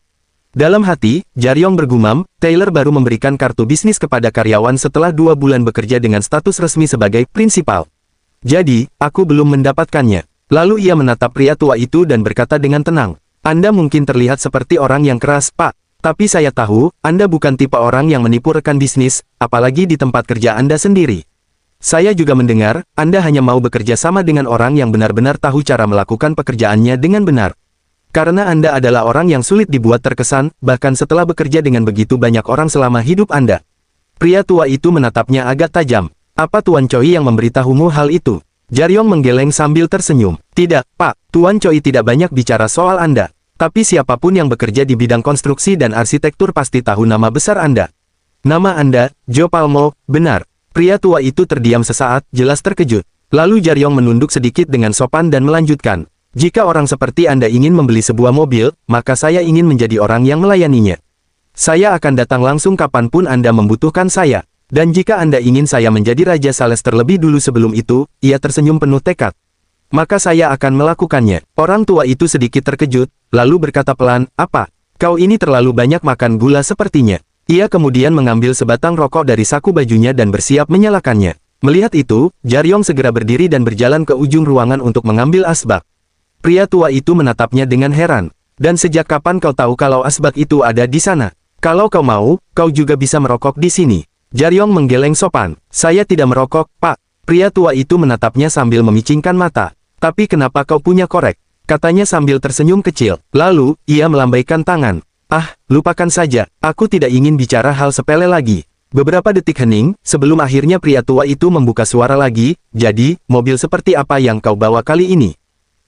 Dalam hati, Jaryong bergumam, Taylor baru memberikan kartu bisnis kepada karyawan setelah 2 bulan bekerja dengan status resmi sebagai prinsipal. Jadi, aku belum mendapatkannya. Lalu ia menatap pria tua itu dan berkata dengan tenang, "Anda mungkin terlihat seperti orang yang keras, Pak. Tapi saya tahu, Anda bukan tipe orang yang menipu rekan bisnis, apalagi di tempat kerja Anda sendiri. Saya juga mendengar, Anda hanya mau bekerja sama dengan orang yang benar-benar tahu cara melakukan pekerjaannya dengan benar. Karena Anda adalah orang yang sulit dibuat terkesan, bahkan setelah bekerja dengan begitu banyak orang selama hidup Anda." Pria tua itu menatapnya agak tajam. "Apa Tuan Choi yang memberitahumu hal itu?" Jaryong menggeleng sambil tersenyum. "Tidak, Pak. Tuan Choi tidak banyak bicara soal Anda. Tapi siapapun yang bekerja di bidang konstruksi dan arsitektur pasti tahu nama besar Anda." "Nama Anda, Jo Palmo, benar." Pria tua itu terdiam sesaat, jelas terkejut. Lalu Jaryong menunduk sedikit dengan sopan dan melanjutkan, Jika orang seperti Anda ingin membeli sebuah mobil, maka saya ingin menjadi orang yang melayaninya. Saya akan datang langsung kapanpun Anda membutuhkan saya. Dan jika Anda ingin saya menjadi Raja Sales terlebih dulu sebelum itu, ia tersenyum penuh tekad. Maka saya akan melakukannya. Orang tua itu sedikit terkejut, lalu berkata pelan, apa? Kau ini terlalu banyak makan gula sepertinya. Ia kemudian mengambil sebatang rokok dari saku bajunya dan bersiap menyalakannya. Melihat itu, Jaryong segera berdiri dan berjalan ke ujung ruangan untuk mengambil asbak. Pria tua itu menatapnya dengan heran. Dan sejak kapan kau tahu kalau asbak itu ada di sana? Kalau kau mau, kau juga bisa merokok di sini. Jaryong menggeleng sopan. Saya tidak merokok, Pak. Pria tua itu menatapnya sambil memicingkan mata. Tapi kenapa kau punya korek? Katanya sambil tersenyum kecil. Lalu, ia melambaikan tangan. Ah, lupakan saja. Aku tidak ingin bicara hal sepele lagi. Beberapa detik hening, sebelum akhirnya pria tua itu membuka suara lagi. Jadi, mobil seperti apa yang kau bawa kali ini?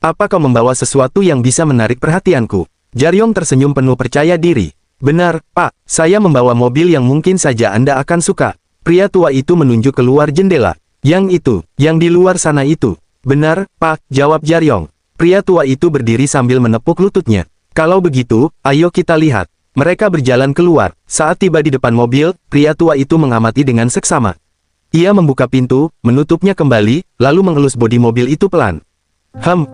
Apa kau membawa sesuatu yang bisa menarik perhatianku? Jaryong tersenyum penuh percaya diri. Benar, Pak. Saya membawa mobil yang mungkin saja Anda akan suka. Pria tua itu menunjuk keluar jendela. Yang itu, yang di luar sana itu. Benar, Pak, jawab Jaryong. Pria tua itu berdiri sambil menepuk lututnya. Kalau begitu, ayo kita lihat. Mereka berjalan keluar. Saat tiba di depan mobil, pria tua itu mengamati dengan seksama. Ia membuka pintu, menutupnya kembali, lalu mengelus bodi mobil itu pelan.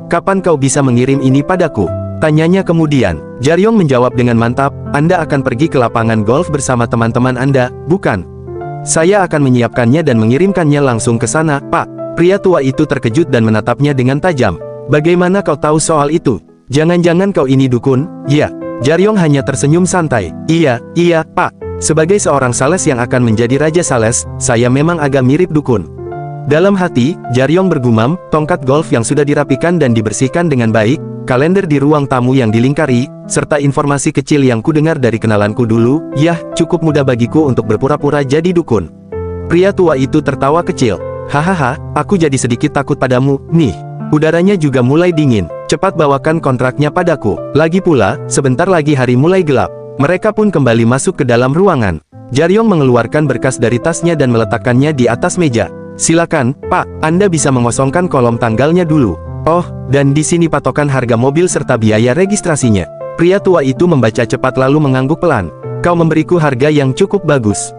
Kapan kau bisa mengirim ini padaku? Tanyanya kemudian. Jaryong menjawab dengan mantap, Anda akan pergi ke lapangan golf bersama teman-teman Anda, bukan? Saya akan menyiapkannya dan mengirimkannya langsung ke sana, Pak. Pria tua itu terkejut dan menatapnya dengan tajam. Bagaimana kau tahu soal itu? Jangan-jangan kau ini dukun? Ya. Jaryong hanya tersenyum santai. Iya, Pak. Sebagai seorang sales yang akan menjadi Raja Sales, saya memang agak mirip dukun. Dalam hati, Jaryong bergumam, tongkat golf yang sudah dirapikan dan dibersihkan dengan baik, kalender di ruang tamu yang dilingkari, serta informasi kecil yang kudengar dari kenalanku dulu, yah, cukup mudah bagiku untuk berpura-pura jadi dukun. Pria tua itu tertawa kecil. Hahaha, aku jadi sedikit takut padamu, nih. Udaranya juga mulai dingin. Cepat bawakan kontraknya padaku. Lagi pula, sebentar lagi hari mulai gelap. Mereka pun kembali masuk ke dalam ruangan. Jaryong mengeluarkan berkas dari tasnya dan meletakkannya di atas meja. Silakan, Pak, Anda bisa mengosongkan kolom tanggalnya dulu. Oh, dan di sini patokan harga mobil serta biaya registrasinya. Pria tua itu membaca cepat lalu mengangguk pelan. Kau memberiku harga yang cukup bagus.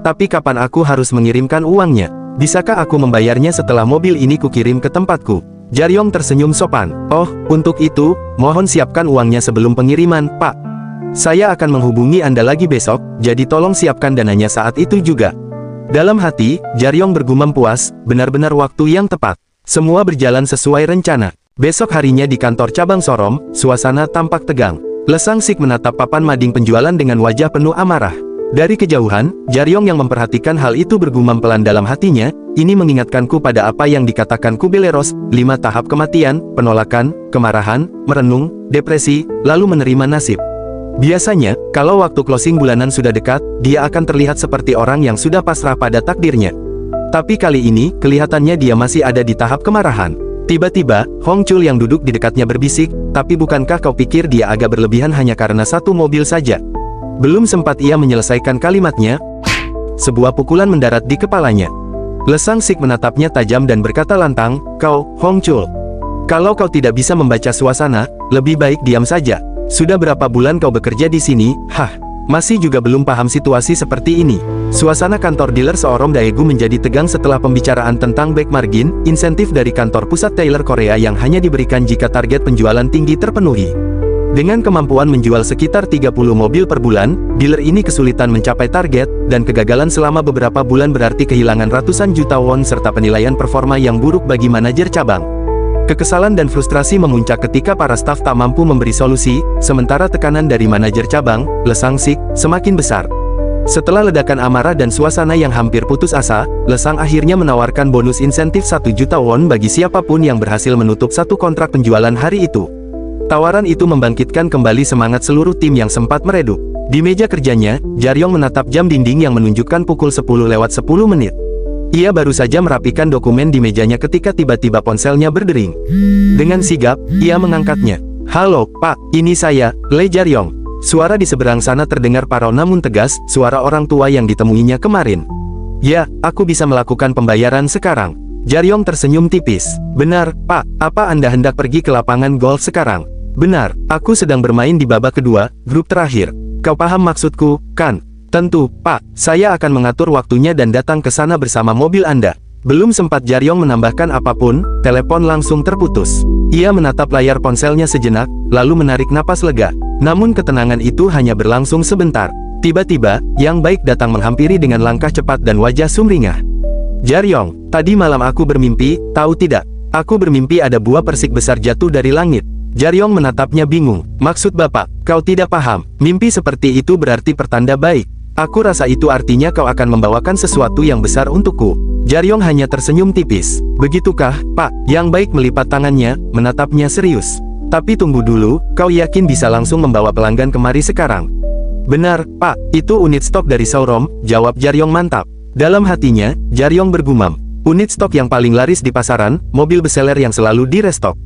Tapi kapan aku harus mengirimkan uangnya? Bisakah aku membayarnya setelah mobil ini kukirim ke tempatku? Jaryong tersenyum sopan. Oh, untuk itu, mohon siapkan uangnya sebelum pengiriman, Pak. Saya akan menghubungi Anda lagi besok, jadi tolong siapkan dananya saat itu juga. Dalam hati, Jaryong bergumam puas, benar-benar waktu yang tepat. Semua berjalan sesuai rencana. Besok harinya di kantor cabang Sorom, suasana tampak tegang. Lesang Sik menatap papan mading penjualan dengan wajah penuh amarah. Dari kejauhan, Jaryong yang memperhatikan hal itu bergumam pelan dalam hatinya, ini mengingatkanku pada apa yang dikatakan Kubeleros, 5 tahap kematian, penolakan, kemarahan, merenung, depresi, lalu menerima nasib. Biasanya, kalau waktu closing bulanan sudah dekat, dia akan terlihat seperti orang yang sudah pasrah pada takdirnya. Tapi kali ini, kelihatannya dia masih ada di tahap kemarahan. Tiba-tiba, Hong Chul yang duduk di dekatnya berbisik, tapi bukankah kau pikir dia agak berlebihan hanya karena satu mobil saja? Belum sempat ia menyelesaikan kalimatnya, sebuah pukulan mendarat di kepalanya. Lesang Sik menatapnya tajam dan berkata lantang, kau, Hong Chul. Kalau kau tidak bisa membaca suasana, lebih baik diam saja. Sudah berapa bulan kau bekerja di sini? Masih juga belum paham situasi seperti ini. Suasana kantor dealer Seorom Daegu menjadi tegang setelah pembicaraan tentang back margin, insentif dari kantor pusat Taylor Korea yang hanya diberikan jika target penjualan tinggi terpenuhi. Dengan kemampuan menjual sekitar 30 mobil per bulan, dealer ini kesulitan mencapai target, dan kegagalan selama beberapa bulan berarti kehilangan ratusan juta won serta penilaian performa yang buruk bagi manajer cabang. Kekesalan dan frustrasi memuncak ketika para staf tak mampu memberi solusi, sementara tekanan dari manajer cabang, Lesang Sik, semakin besar. Setelah ledakan amarah dan suasana yang hampir putus asa, Lesang akhirnya menawarkan bonus insentif 1 juta won bagi siapapun yang berhasil menutup satu kontrak penjualan hari itu. Tawaran itu membangkitkan kembali semangat seluruh tim yang sempat meredup. Di meja kerjanya, Jaryong menatap jam dinding yang menunjukkan pukul 10:10 menit. Ia baru saja merapikan dokumen di mejanya ketika tiba-tiba ponselnya berdering. Dengan sigap, ia mengangkatnya. Halo, Pak, ini saya, Lee Jaryong. Suara di seberang sana terdengar parau namun tegas, suara orang tua yang ditemuinya kemarin. Ya, aku bisa melakukan pembayaran sekarang. Jaryong tersenyum tipis. Benar, Pak. Apa Anda hendak pergi ke lapangan golf sekarang? Benar, aku sedang bermain di babak kedua, grup terakhir. Kau paham maksudku, kan? Tentu, Pak. Saya akan mengatur waktunya dan datang ke sana bersama mobil Anda. Belum sempat Jaryong menambahkan apapun, telepon langsung terputus. Ia menatap layar ponselnya sejenak, lalu menarik napas lega. Namun ketenangan itu hanya berlangsung sebentar. Tiba-tiba, Yang Baik datang menghampiri dengan langkah cepat dan wajah sumringah. Jaryong, tadi malam aku bermimpi, tahu tidak? Aku bermimpi ada buah persik besar jatuh dari langit. Jaryong menatapnya bingung. Maksud Bapak, kau tidak paham. Mimpi seperti itu berarti pertanda baik. Aku rasa itu artinya kau akan membawakan sesuatu yang besar untukku. Jaryong hanya tersenyum tipis. Begitukah, Pak? Yang Baik melipat tangannya, menatapnya serius. Tapi tunggu dulu, kau yakin bisa langsung membawa pelanggan kemari sekarang? Benar, Pak. Itu unit stok dari showroom, jawab Jaryong mantap. Dalam hatinya, Jaryong bergumam. Unit stok yang paling laris di pasaran, mobil bestseller yang selalu di-restock.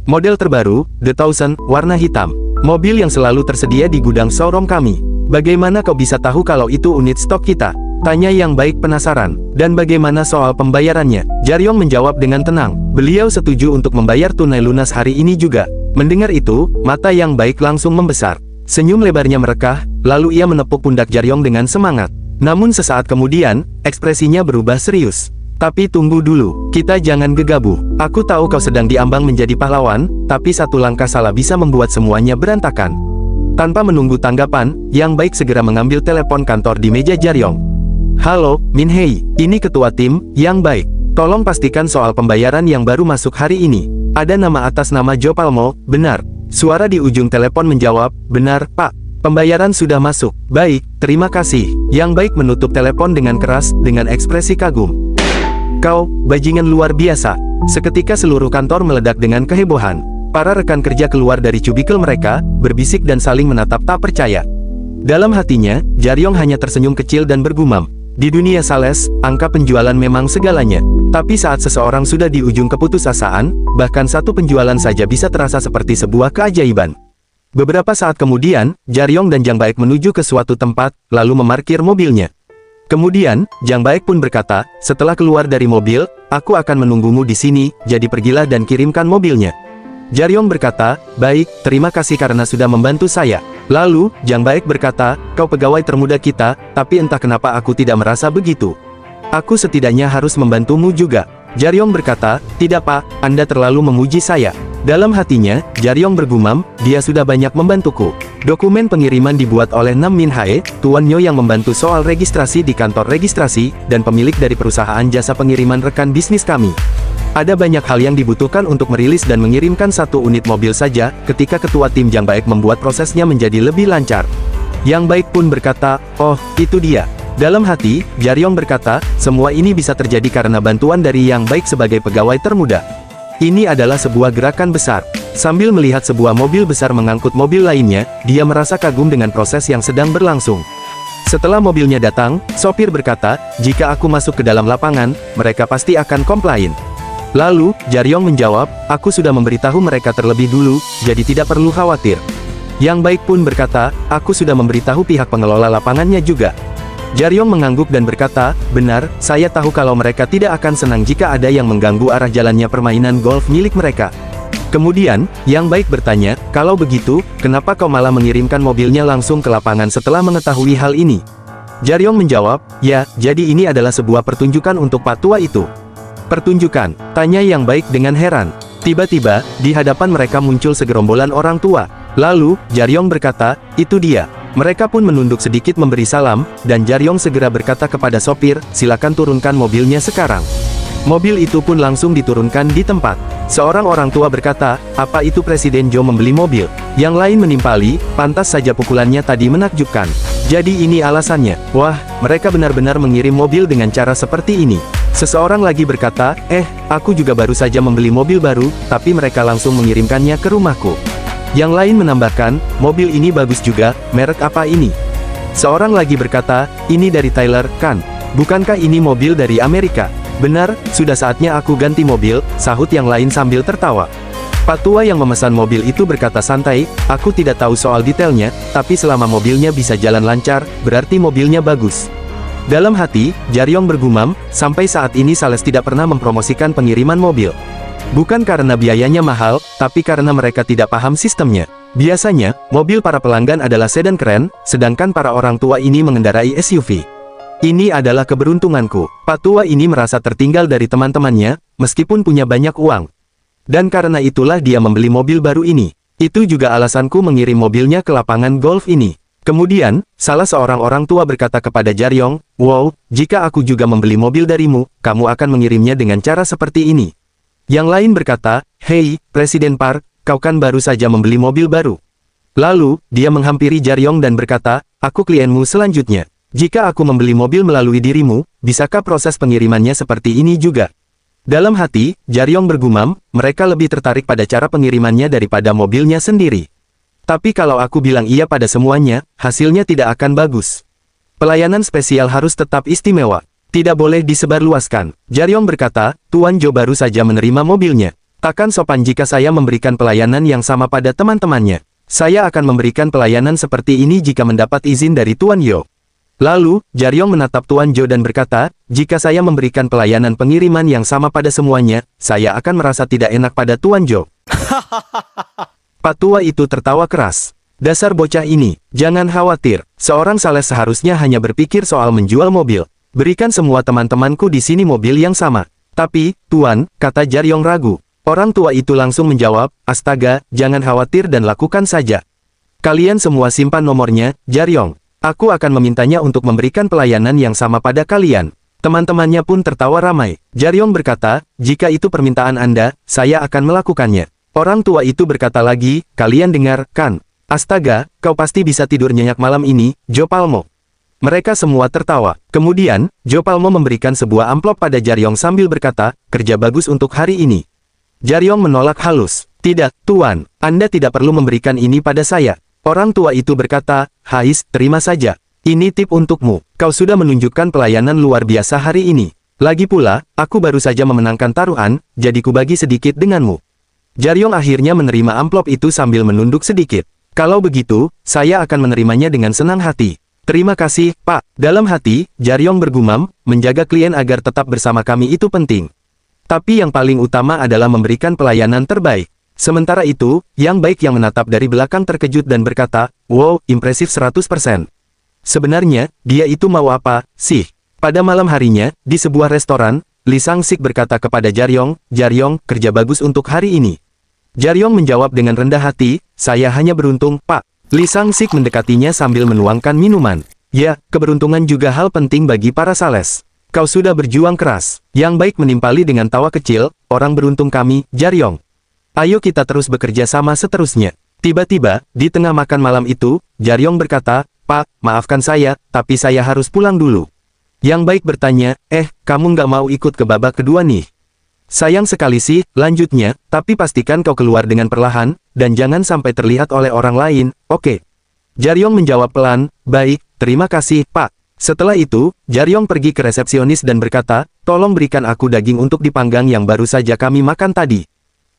Model terbaru, The Thousand, warna hitam. Mobil yang selalu tersedia di gudang showroom kami. Bagaimana kau bisa tahu kalau itu unit stok kita? Tanya Yang Baik penasaran. Dan bagaimana soal pembayarannya? Jaryong menjawab dengan tenang. Beliau setuju untuk membayar tunai lunas hari ini juga. Mendengar itu, mata Yang Baik langsung membesar. Senyum lebarnya merekah, lalu ia menepuk pundak Jaryong dengan semangat. Namun sesaat kemudian, ekspresinya berubah serius. Tapi tunggu dulu, kita jangan gegabah. Aku tahu kau sedang diambang menjadi pahlawan, tapi satu langkah salah bisa membuat semuanya berantakan. Tanpa menunggu tanggapan, Yang Baik segera mengambil telepon kantor di meja Jaryong. Halo, Min Hei, ini ketua tim, Yang Baik. Tolong pastikan soal pembayaran yang baru masuk hari ini. Ada nama atas nama Joe Palmo, benar? Suara di ujung telepon menjawab, benar, Pak. Pembayaran sudah masuk. Baik, terima kasih. Yang Baik menutup telepon dengan keras, dengan ekspresi kagum. Kau, bajingan luar biasa. Seketika seluruh kantor meledak dengan kehebohan. Para rekan kerja keluar dari kubikel mereka, berbisik dan saling menatap tak percaya. Dalam hatinya, Jaryong hanya tersenyum kecil dan bergumam. Di dunia sales, angka penjualan memang segalanya. Tapi saat seseorang sudah di ujung keputusasaan, bahkan satu penjualan saja bisa terasa seperti sebuah keajaiban. Beberapa saat kemudian, Jaryong dan Yang Baik menuju ke suatu tempat, lalu memarkir mobilnya. Kemudian, Yang Baik pun berkata, setelah keluar dari mobil, aku akan menunggumu di sini, jadi pergilah dan kirimkan mobilnya. Jaryong berkata, baik, terima kasih karena sudah membantu saya. Lalu, Yang Baik berkata, kau pegawai termuda kita, tapi entah kenapa aku tidak merasa begitu. Aku setidaknya harus membantumu juga. Jaryong berkata, tidak Pak, Anda terlalu memuji saya. Dalam hatinya, Jaryong bergumam, dia sudah banyak membantuku. Dokumen pengiriman dibuat oleh Nam Min Hae, Tuan Nyo yang membantu soal registrasi di kantor registrasi, dan pemilik dari perusahaan jasa pengiriman rekan bisnis kami. Ada banyak hal yang dibutuhkan untuk merilis dan mengirimkan satu unit mobil saja, ketika ketua tim Yang Baik membuat prosesnya menjadi lebih lancar. Yang Baik pun berkata, oh, itu dia. Dalam hati, Jaryong berkata, semua ini bisa terjadi karena bantuan dari Yang Baik sebagai pegawai termuda. Ini adalah sebuah gerakan besar. Sambil melihat sebuah mobil besar mengangkut mobil lainnya, dia merasa kagum dengan proses yang sedang berlangsung. Setelah mobilnya datang, sopir berkata, jika aku masuk ke dalam lapangan, mereka pasti akan komplain. Lalu, Jaryong menjawab, aku sudah memberitahu mereka terlebih dulu, jadi tidak perlu khawatir. Yang Baik pun berkata, aku sudah memberitahu pihak pengelola lapangannya juga. Jaryong mengangguk dan berkata, benar, saya tahu kalau mereka tidak akan senang jika ada yang mengganggu arah jalannya permainan golf milik mereka. Kemudian, Yang Baik bertanya, kalau begitu, kenapa kau malah mengirimkan mobilnya langsung ke lapangan setelah mengetahui hal ini? Jaryong menjawab, ya, jadi ini adalah sebuah pertunjukan untuk Pak Tua itu. Pertunjukan? Tanya Yang Baik dengan heran. Tiba-tiba, di hadapan mereka muncul segerombolan orang tua. Lalu, Jaryong berkata, itu dia. Mereka pun menunduk sedikit memberi salam, dan Jaryong segera berkata kepada sopir, silakan turunkan mobilnya sekarang. Mobil itu pun langsung diturunkan di tempat. Seorang orang tua berkata, apa itu Presiden Joe membeli mobil? Yang lain menimpali, pantas saja pukulannya tadi menakjubkan. Jadi ini alasannya. Wah, mereka benar-benar mengirim mobil dengan cara seperti ini. Seseorang lagi berkata, aku juga baru saja membeli mobil baru, tapi mereka langsung mengirimkannya ke rumahku. Yang lain menambahkan, mobil ini bagus juga, merek apa ini? Seorang lagi berkata, ini dari Tyler, kan? Bukankah ini mobil dari Amerika? Benar, sudah saatnya aku ganti mobil, sahut yang lain sambil tertawa. Pak Tua yang memesan mobil itu berkata santai, aku tidak tahu soal detailnya, tapi selama mobilnya bisa jalan lancar, berarti mobilnya bagus. Dalam hati, Jaryong bergumam, sampai saat ini sales tidak pernah mempromosikan pengiriman mobil. Bukan karena biayanya mahal, tapi karena mereka tidak paham sistemnya. Biasanya, mobil para pelanggan adalah sedan keren, sedangkan para orang tua ini mengendarai SUV. Ini adalah keberuntunganku. Pak tua ini merasa tertinggal dari teman-temannya, meskipun punya banyak uang. Dan karena itulah dia membeli mobil baru ini. Itu juga alasanku mengirim mobilnya ke lapangan golf ini. Kemudian, salah seorang orang tua berkata kepada Jaryong, "Wow, jika aku juga membeli mobil darimu, kamu akan mengirimnya dengan cara seperti ini." Yang lain berkata, "Hei, Presiden Park, kau kan baru saja membeli mobil baru." Lalu, dia menghampiri Jaryong dan berkata, "Aku klienmu selanjutnya. Jika aku membeli mobil melalui dirimu, bisakah proses pengirimannya seperti ini juga?" Dalam hati, Jaryong bergumam, mereka lebih tertarik pada cara pengirimannya daripada mobilnya sendiri. Tapi kalau aku bilang iya pada semuanya, hasilnya tidak akan bagus. Pelayanan spesial harus tetap istimewa. Tidak boleh disebarluaskan. Jaryong berkata, "Tuan Jo baru saja menerima mobilnya. Takkan sopan jika saya memberikan pelayanan yang sama pada teman-temannya. Saya akan memberikan pelayanan seperti ini jika mendapat izin dari Tuan Yo." Lalu, Jaryong menatap Tuan Jo dan berkata, "Jika saya memberikan pelayanan pengiriman yang sama pada semuanya, saya akan merasa tidak enak pada Tuan Jo." Pak tua itu tertawa keras. "Dasar bocah ini, jangan khawatir. Seorang sales seharusnya hanya berpikir soal menjual mobil. Berikan semua teman-temanku di sini mobil yang sama." "Tapi, Tuan," kata Jaryong ragu. Orang tua itu langsung menjawab, "Astaga, jangan khawatir dan lakukan saja. Kalian semua simpan nomornya, Jaryong. Aku akan memintanya untuk memberikan pelayanan yang sama pada kalian." Teman-temannya pun tertawa ramai. Jaryong berkata, "Jika itu permintaan Anda, saya akan melakukannya." Orang tua itu berkata lagi, "Kalian dengar, kan? Astaga, kau pasti bisa tidur nyenyak malam ini, Jo Palmo." Mereka semua tertawa. Kemudian, Jo Palmo memberikan sebuah amplop pada Jaryong sambil berkata, "Kerja bagus untuk hari ini." Jaryong menolak halus. "Tidak, Tuan, Anda tidak perlu memberikan ini pada saya." Orang tua itu berkata, "Hais, terima saja. Ini tip untukmu. Kau sudah menunjukkan pelayanan luar biasa hari ini. Lagi pula, aku baru saja memenangkan taruhan, jadi kubagi sedikit denganmu." Jaryong akhirnya menerima amplop itu sambil menunduk sedikit. "Kalau begitu, saya akan menerimanya dengan senang hati. Terima kasih, Pak." Dalam hati, Jaryong bergumam, menjaga klien agar tetap bersama kami itu penting. Tapi yang paling utama adalah memberikan pelayanan terbaik. Sementara itu, yang baik yang menatap dari belakang terkejut dan berkata, "Wow, impresif 100%. Sebenarnya, dia itu mau apa, sih?" Pada malam harinya, di sebuah restoran, Lee Sang-sik berkata kepada Jaryong, "Jaryong, kerja bagus untuk hari ini." Jaryong menjawab dengan rendah hati, "Saya hanya beruntung, Pak." Lee Sang-sik mendekatinya sambil menuangkan minuman. "Ya, keberuntungan juga hal penting bagi para sales. Kau sudah berjuang keras." Yang baik menimpali dengan tawa kecil, "Orang beruntung kami, Jaryong. Ayo kita terus bekerja sama seterusnya." Tiba-tiba, di tengah makan malam itu, Jaryong berkata, "Pak, maafkan saya, tapi saya harus pulang dulu." Yang baik bertanya, "Kamu nggak mau ikut ke babak kedua nih?" "Sayang sekali sih," lanjutnya, "tapi pastikan kau keluar dengan perlahan, dan jangan sampai terlihat oleh orang lain, oke?" Jaryong menjawab pelan, "Baik, terima kasih, Pak." Setelah itu, Jaryong pergi ke resepsionis dan berkata, "Tolong berikan aku daging untuk dipanggang yang baru saja kami makan tadi.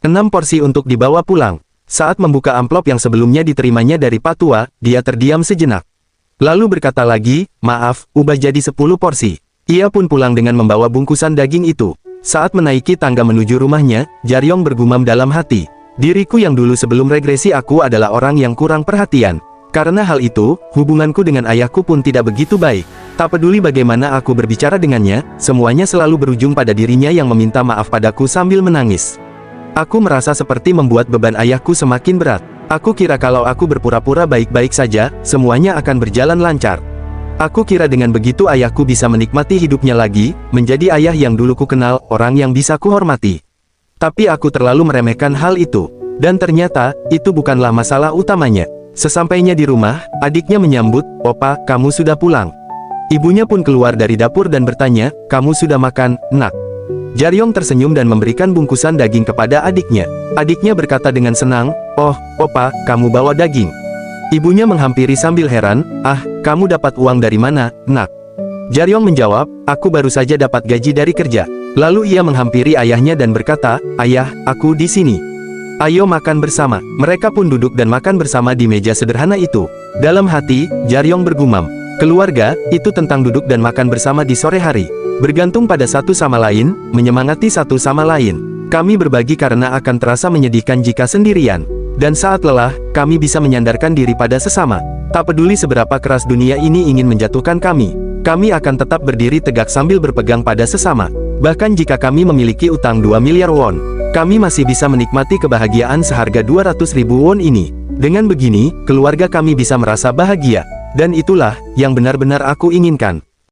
6 porsi untuk dibawa pulang." Saat membuka amplop yang sebelumnya diterimanya dari Pak Tua, dia terdiam sejenak. Lalu berkata lagi, "Maaf, ubah jadi 10 porsi." Ia pun pulang dengan membawa bungkusan daging itu. Saat menaiki tangga menuju rumahnya, Jaryong bergumam dalam hati, "Diriku yang dulu sebelum regresi aku adalah orang yang kurang perhatian. Karena hal itu, hubunganku dengan ayahku pun tidak begitu baik. Tak peduli bagaimana aku berbicara dengannya, semuanya selalu berujung pada dirinya yang meminta maaf padaku sambil menangis. Aku merasa seperti membuat beban ayahku semakin berat. Aku kira kalau aku berpura-pura baik-baik saja, semuanya akan berjalan lancar. Aku kira dengan begitu ayahku bisa menikmati hidupnya lagi, menjadi ayah yang dulu ku kenal, orang yang bisa ku hormati. Tapi aku terlalu meremehkan hal itu. Dan ternyata, itu bukanlah masalah utamanya." Sesampainya di rumah, adiknya menyambut, "Opa, kamu sudah pulang." Ibunya pun keluar dari dapur dan bertanya, "Kamu sudah makan, Nak?" Jaryong tersenyum dan memberikan bungkusan daging kepada adiknya. Adiknya berkata dengan senang, "Oh, Opa, kamu bawa daging." Ibunya menghampiri sambil heran, "Kamu dapat uang dari mana, Nak?" Jaryong menjawab, "Aku baru saja dapat gaji dari kerja." Lalu ia menghampiri ayahnya dan berkata, "Ayah, aku di sini. Ayo makan bersama." Mereka pun duduk dan makan bersama di meja sederhana itu. Dalam hati, Jaryong bergumam, Keluarga, itu tentang duduk dan makan bersama di sore hari. Bergantung pada satu sama lain, menyemangati satu sama lain. Kami berbagi karena akan terasa menyedihkan jika sendirian. Dan saat lelah, kami bisa menyandarkan diri pada sesama. Tak peduli seberapa keras dunia ini ingin menjatuhkan kami akan tetap berdiri tegak sambil berpegang pada sesama. Bahkan jika kami memiliki utang 2 miliar won, kami masih bisa menikmati kebahagiaan seharga 200.000 won ini. Dengan begini, keluarga kami bisa merasa bahagia. Dan itulah, yang benar-benar aku inginkan.